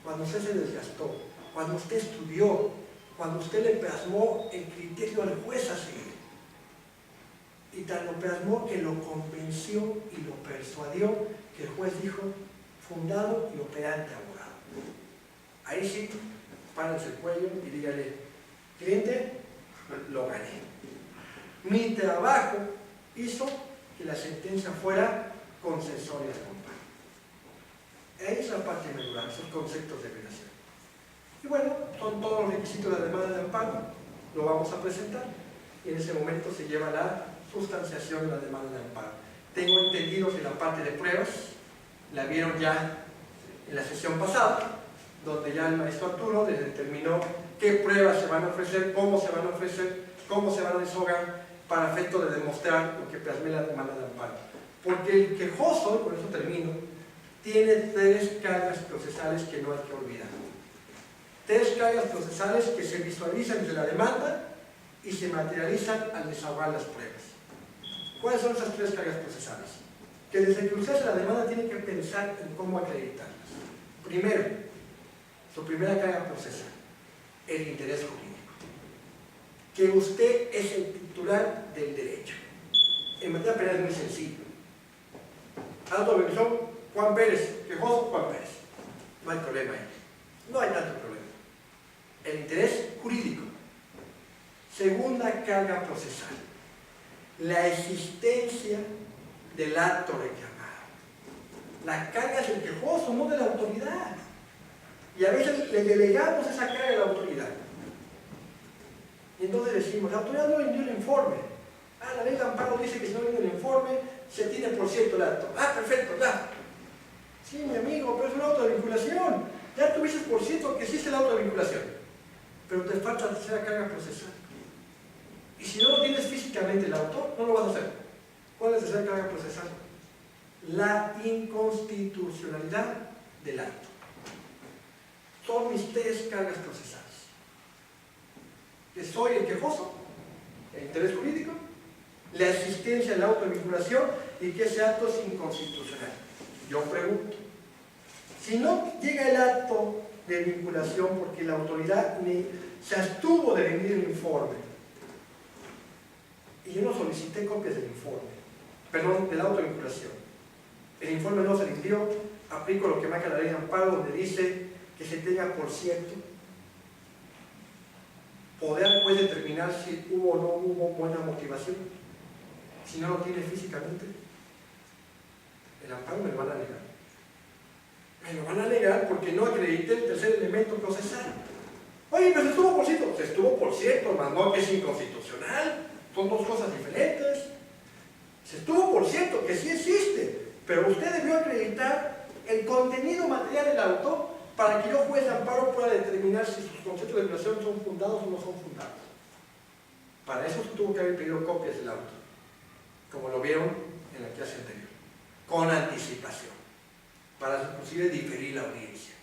cuando usted se desgastó, cuando usted estudió, cuando usted le plasmó el criterio al juez a seguir. Y tan lo plasmó que lo convenció y lo persuadió que el juez dijo, fundado y operante abogado. Ahí sí, párense el cuello y dígale, cliente, lo gané. Mi trabajo hizo que la sentencia fuera consensual y acompañada. Ahí es la parte medular, esos conceptos de violación. Y bueno, son todos los requisitos de la demanda de amparo, lo vamos a presentar y en ese momento se lleva la sustanciación de la demanda de amparo. Tengo entendido que la parte de pruebas la vieron ya en la sesión pasada, donde ya el maestro Arturo determinó qué pruebas se van a ofrecer, cómo se van a ofrecer, cómo se van a deshogar para efecto de demostrar lo que plasmé la demanda de amparo. Porque el quejoso, y por eso termino, tiene 3 cargas procesales que no hay que olvidar. 3 cargas procesales que se visualizan desde la demanda y se materializan al desahogar las pruebas. ¿Cuáles son esas 3 cargas procesales? Que desde que usted hace la demanda tiene que pensar en cómo acreditarlas. Primero, su primera carga procesal, el interés jurídico. Que usted es el titular del derecho. En materia penal es muy sencillo. Autovinculación, Juan Pérez, quejoso, Juan Pérez. No hay problema ahí. No hay tanto problema. El interés jurídico. Segunda carga procesal. La existencia del acto reclamado. La carga es del quejoso, no de la autoridad. Y a veces le delegamos esa carga a la autoridad. Y entonces decimos, la autoridad no rindió el informe. Ah, la ley de amparo dice que si no rinde el informe, se tiene por cierto el acto. Ah, perfecto, ya. Sí, mi amigo, pero es una auto de vinculación. Ya tuviste por cierto que existe la auto de vinculación. Pero te falta la tercera carga procesal. Y si no lo tienes físicamente el auto, no lo vas a hacer. ¿Cuál es la tercera carga procesal? La inconstitucionalidad del acto. Son mis tres cargas procesales. Que soy el quejoso, el interés jurídico, la existencia de la autovinculación y que ese acto es inconstitucional. Yo pregunto, si no llega el acto de vinculación porque la autoridad se abstuvo de rendir el informe y yo no solicité copias del informe, perdón, de la autovinculación, el informe no se rindió, aplico lo que marca la ley de amparo donde dice que se tenga por cierto, poder puede determinar si hubo o no hubo buena motivación. Si no lo tiene físicamente, el amparo me lo van a negar. Me lo van a negar porque no acredité el tercer elemento procesal. Oye, pero se estuvo por cierto. Se estuvo por cierto, más no que es inconstitucional. Son dos cosas diferentes. Se estuvo por cierto, que sí existe, pero usted debió acreditar el contenido material del auto para que yo, juez de amparo, pueda determinar si sus conceptos de violación son fundados o no son fundados. Para eso tuvo que haber pedido copias del auto, como lo vieron en la clase anterior, con anticipación, para inclusive diferir la audiencia.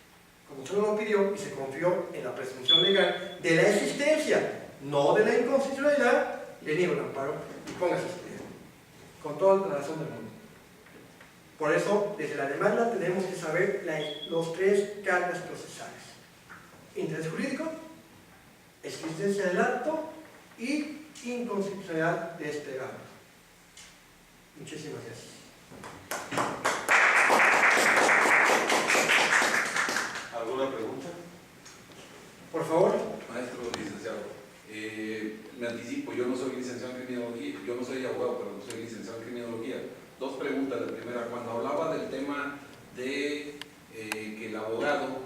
Como usted no lo pidió y se confió en la presunción legal de la existencia, no de la inconstitucionalidad, le niego el amparo y póngase a estudiar, con toda la razón del mundo. Por eso, desde la demanda tenemos que saber los tres cargas procesales: interés jurídico, existencia del acto y inconstitucionalidad de este acto. Muchísimas gracias. ¿Alguna pregunta? Por favor. Maestro, licenciado, me anticipo, yo no soy licenciado en criminología, yo no soy abogado, pero soy licenciado en criminología. Dos preguntas. La primera, cuando hablaba del tema de que el abogado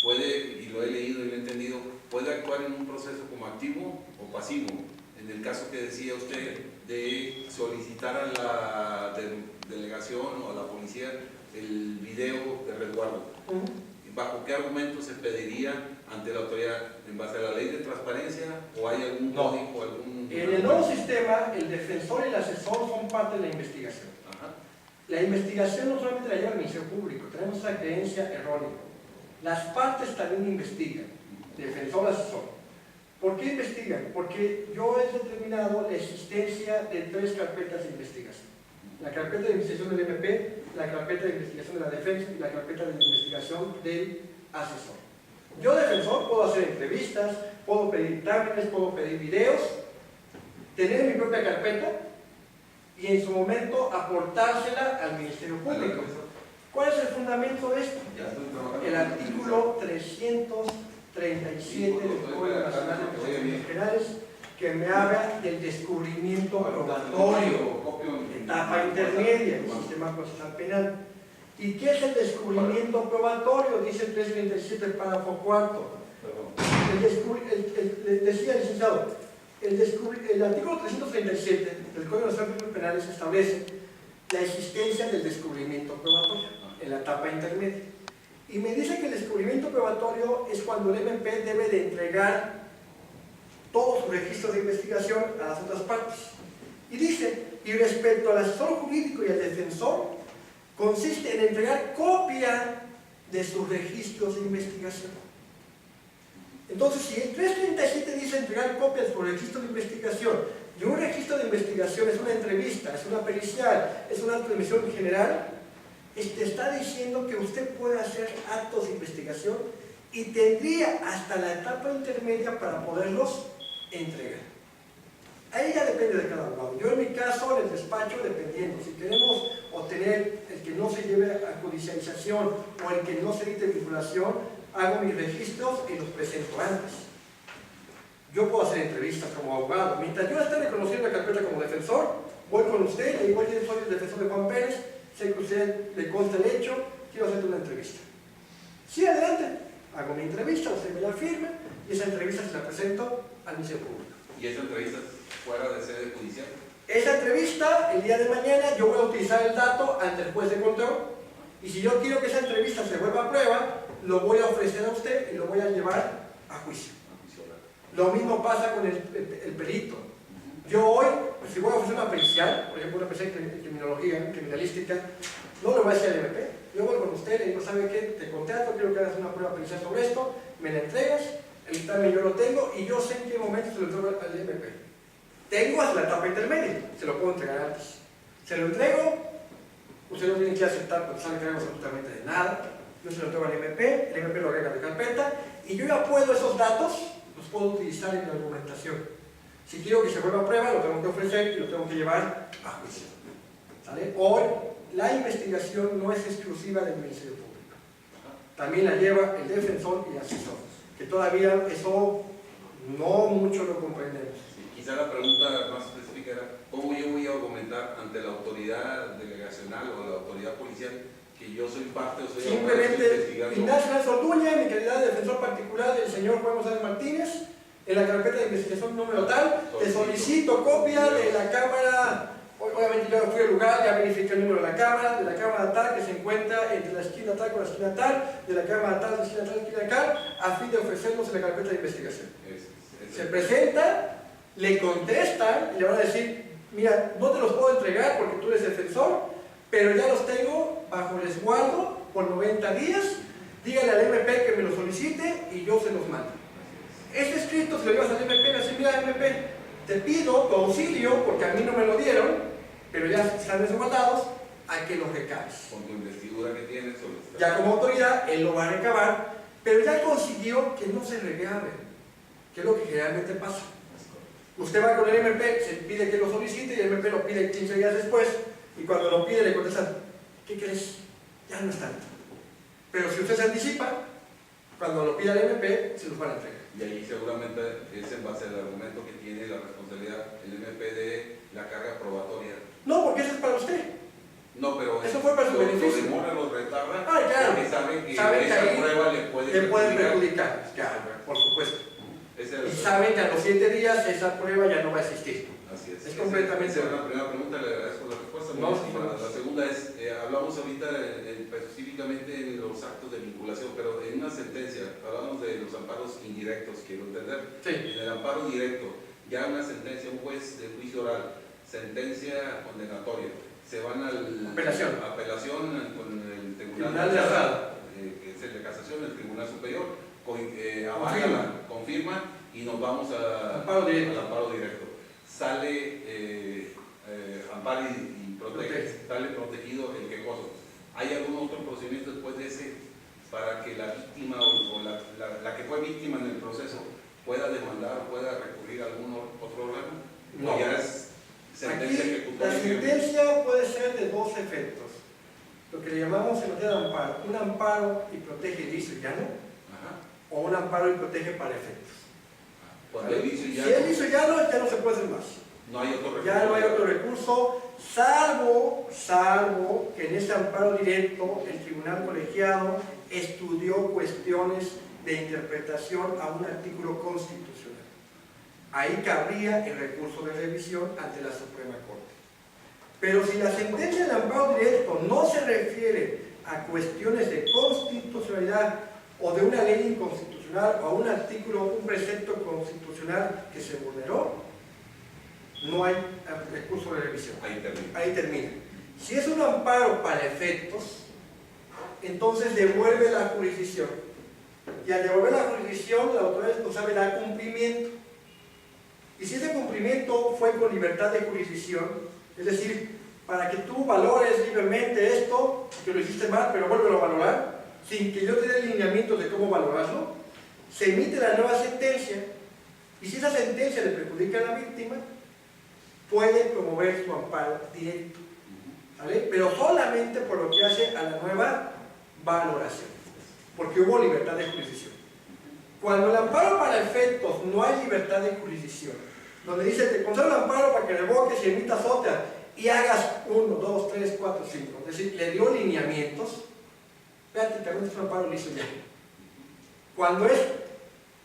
puede, y lo he leído y lo he entendido, puede actuar en un proceso como activo o pasivo. En el caso que decía usted de solicitar a la delegación o a la policía el video de resguardo, ¿bajo qué argumento se pediría ante la autoridad? ¿En base a la ley de transparencia o hay algún código? En el nuevo sistema, el defensor y el asesor son parte de la investigación. Ajá. La investigación no solamente la lleva el Ministerio Público, tenemos esa creencia errónea. Las partes también investigan, defensor y asesor. ¿Por qué investigan? Porque yo he determinado la existencia de tres carpetas de investigación. La carpeta de investigación del MP, la carpeta de investigación de la defensa y la carpeta de investigación del asesor. Yo, defensor, puedo hacer entrevistas, puedo pedir dictámenes, puedo pedir videos, tener mi propia carpeta y en su momento aportársela al Ministerio Público. ¿Cuál es el fundamento de esto? El artículo 337 del Código Nacional de Procedimientos Penales, que me habla del descubrimiento probatorio, etapa intermedia del sistema procesal penal. ¿Y qué es el descubrimiento probatorio? Dice el 337, párrafo cuarto. Decía el licenciado, el artículo 337 del Código Nacional de Penales establece la existencia del descubrimiento probatorio en la etapa intermedia. Y me dice que el descubrimiento probatorio es cuando el MP debe de entregar todos sus registros de investigación a las otras partes. Y dice, y respecto al asesor jurídico y al defensor, consiste en entregar copia de sus registros de investigación. Entonces, si el 337 dice entregar copia de sus registros de investigación, y un registro de investigación es una entrevista, es una pericial, es una transmisión general, está diciendo que usted puede hacer actos de investigación y tendría hasta la etapa intermedia para poderlos entregar. Ahí ya depende de cada abogado. Yo en mi caso, en el despacho, dependiendo, si queremos obtener el que no se lleve a judicialización o el que no se evite vinculación, hago mis registros y los presento antes. Yo puedo hacer entrevistas como abogado. Mientras yo esté reconociendo la carpeta como defensor, voy con usted y le digo, oye, soy el defensor de Juan Pérez, sé que a usted le consta el hecho, quiero hacerte una entrevista. Sí, adelante, hago mi entrevista, usted me la firma y esa entrevista se la presento al Ministerio Público. ¿Y esa entrevista fuera de sede judicial? Esa entrevista, el día de mañana, yo voy a utilizar el dato ante el juez de control y si yo quiero que esa entrevista se vuelva a prueba, lo voy a ofrecer a usted y lo voy a llevar a juicio. Lo mismo pasa con el perito. Yo hoy, pues, si voy a ofrecer una pericial, por ejemplo, una pericial en criminología, criminalística, no le voy a decir al MP. Yo voy con usted, le digo, ¿sabe qué? Te contrato, quiero que hagas una prueba pericial sobre esto, me la entregas, el dictamen yo lo tengo y yo sé en qué momento se lo entrego al MP. Tengo hasta la etapa intermedia, se lo puedo entregar antes. Se lo entrego, usted no tiene que aceptar porque sabe que no hagamos absolutamente de nada. Yo se lo entrego al MP, el MP lo agrega a mi carpeta y yo ya puedo esos datos, los puedo utilizar en la argumentación. Si quiero que se vuelva a prueba, lo tengo que ofrecer y lo tengo que llevar a juicio. ¿Sale? Hoy, la investigación no es exclusiva del Ministerio Público. También la lleva el defensor y el asesor, que todavía eso no mucho lo comprendemos. Sí, quizá la pregunta más específica era, ¿cómo yo voy a argumentar ante la autoridad delegacional o la autoridad policial que yo soy parte o soy simplemente Ignacio Orduña, en mi calidad de defensor particular del señor Juan González Martínez, en la carpeta de investigación número tal, te solicito copia de la cámara, obviamente yo fui al lugar, ya verifiqué el número de la cámara tal que se encuentra entre la esquina tal con la esquina tal, de la cámara tal, de la esquina tal, de la esquina tal, a fin de ofrecernos en la carpeta de investigación. Se presenta, le contestan y le van a decir, mira, no te los puedo entregar porque tú eres defensor, pero ya los tengo bajo resguardo por 90 días, dígale al MP que me lo solicite y yo se los mando. Este escrito se lo llevas al MP y le dices, mira MP, te pido tu auxilio, porque a mí no me lo dieron, pero ya están resguardados, a que los recabes. Con tu investidura que tienes, ya como autoridad, él lo va a recabar, pero ya consiguió que no se recabe, que es lo que generalmente pasa. Usted va con el MP, se pide que lo solicite y el MP lo pide 15 días después, y cuando lo pide le contestan, ¿qué crees? Ya no está. Pero si usted se anticipa, cuando lo pida el MP, se los van a entregar. Y ahí seguramente es en base al argumento que tiene la responsabilidad el MP de la carga probatoria. No, porque eso es para usted. No, pero eso fue para su beneficio. Los demora, los retarda, claro. porque saben que esa ahí prueba le puede perjudicar. Claro, por supuesto. Y saben que a los 7 días esa prueba ya no va a existir. Así es. Es completamente. Esa es la primera pregunta, le agradezco la respuesta. No, la segunda es, hablamos ahorita específicamente en los actos de vinculación, pero en una sentencia, hablamos de los amparos indirectos, quiero entender. Sí. En el amparo directo, ya una sentencia, un juez de juicio oral, sentencia condenatoria, se van a apelación con el Tribunal de Alzada, que es el de casación, el Tribunal Superior, avala, confirma y nos vamos al amparo directo. Sale amparo y protege, sale protegido el quejoso. ¿Hay algún otro procedimiento después de ese para que la víctima o la que fue víctima en el proceso pueda demandar o pueda recurrir a algún otro órgano? No. ¿O ya es sentencia ejecutoria? La sentencia puede ser de dos efectos. Lo que le llamamos en materia de amparo, un amparo y protege liso y llano, o un amparo y protege para efectos. Cuando es liso y llano, si es liso y llano, ya no se puede hacer más. No hay otro recurso. Ya no hay otro recurso, salvo que en este amparo directo el tribunal colegiado estudió cuestiones de interpretación a un artículo constitucional. Ahí cabría el recurso de revisión ante la Suprema Corte. Pero si la sentencia del amparo directo no se refiere a cuestiones de constitucionalidad o de una ley inconstitucional o a un artículo, un precepto constitucional que se vulneró, no hay recurso de revisión. Ahí termina. Si es un amparo para efectos, entonces devuelve la jurisdicción. Y al devolver la jurisdicción, la autoridad responsable da cumplimiento. Y si ese cumplimiento fue con libertad de jurisdicción, es decir, para que tú valores libremente esto, que lo hiciste mal, pero vuélvelo a valorar, sin que yo te dé lineamientos de cómo valorarlo, se emite la nueva sentencia. Y si esa sentencia le perjudica a la víctima, puede promover su amparo directo, ¿vale? Pero solamente por lo que hace a la nueva valoración, porque hubo libertad de jurisdicción. Cuando el amparo para efectos no hay libertad de jurisdicción, donde dice te concedo el amparo para que revoques y emitas otra, y hagas 1, 2, 3, 4, 5. Es decir, le dio lineamientos, prácticamente es un amparo liso ya. Cuando es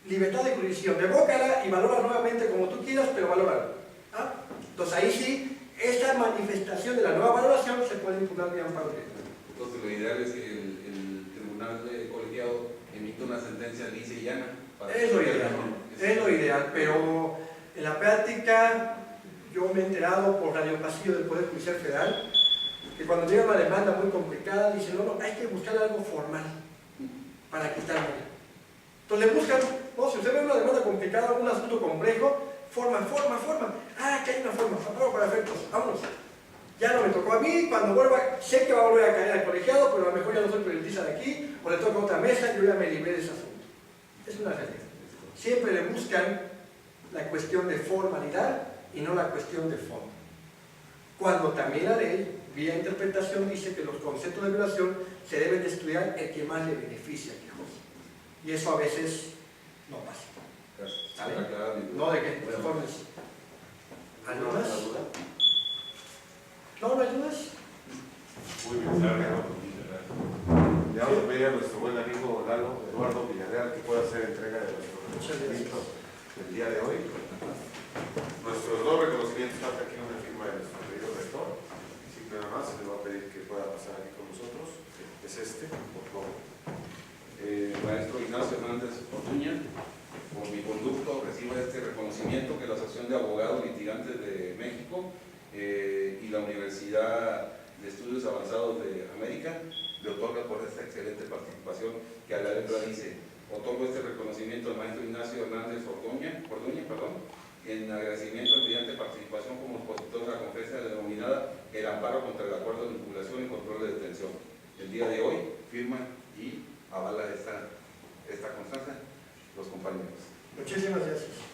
libertad de jurisdicción, revócala y valora nuevamente como tú quieras, pero valórala. ¿Ah? Entonces ahí sí, esta manifestación de la nueva valoración se puede impugnar vía amparo directo. Entonces lo ideal es que el tribunal colegiado emita una sentencia lisa y llana. Es lo ideal, es lo ideal, pero en la práctica yo me he enterado por Radio Pasillo del Poder Judicial Federal que cuando llega una demanda muy complicada dicen, no, hay que buscar algo formal para quitarla. Entonces le buscan, no, si usted ve una demanda complicada, un asunto complejo, forma. Ah, que hay una forma, amparo para efectos, vámonos. Ya no me tocó a mí, cuando vuelva, sé que va a volver a caer al colegiado, pero a lo mejor ya no soy periodista de aquí, o le toca otra mesa, yo ya me libré de ese asunto. Es una realidad. Siempre le buscan la cuestión de formalidad y no la cuestión de fondo. Cuando también la ley, vía interpretación, dice que los conceptos de violación se deben de estudiar el que más le beneficia a quien goza. Y eso a veces no pasa. ¿Sale? No, de que informes. ¿Ayudas? ¿No ayudas? Muy bien, gracias. Le vamos a pedir a nuestro buen amigo Lalo Eduardo Villarreal que pueda hacer entrega de nuestro reconocimiento del día de hoy. Nuestros dos reconocimientos, falta aquí una firma de nuestro querido rector. Simple nada más, se le va a pedir que pueda pasar aquí con nosotros. Es este, por favor. Maestro Ignacio Hernández Orduña, por mi conducto reciba este reconocimiento que la Asociación de Abogados Litigantes de México y la Universidad de Estudios Avanzados de América le otorga por esta excelente participación que a la letra dice: otorgo este reconocimiento al maestro Ignacio Hernández Orduña, en agradecimiento a la brillante participación como expositor de la conferencia denominada El amparo contra el acuerdo de vinculación y control de detención. El día de hoy firman y avala esta constancia los compañeros. Muchísimas gracias.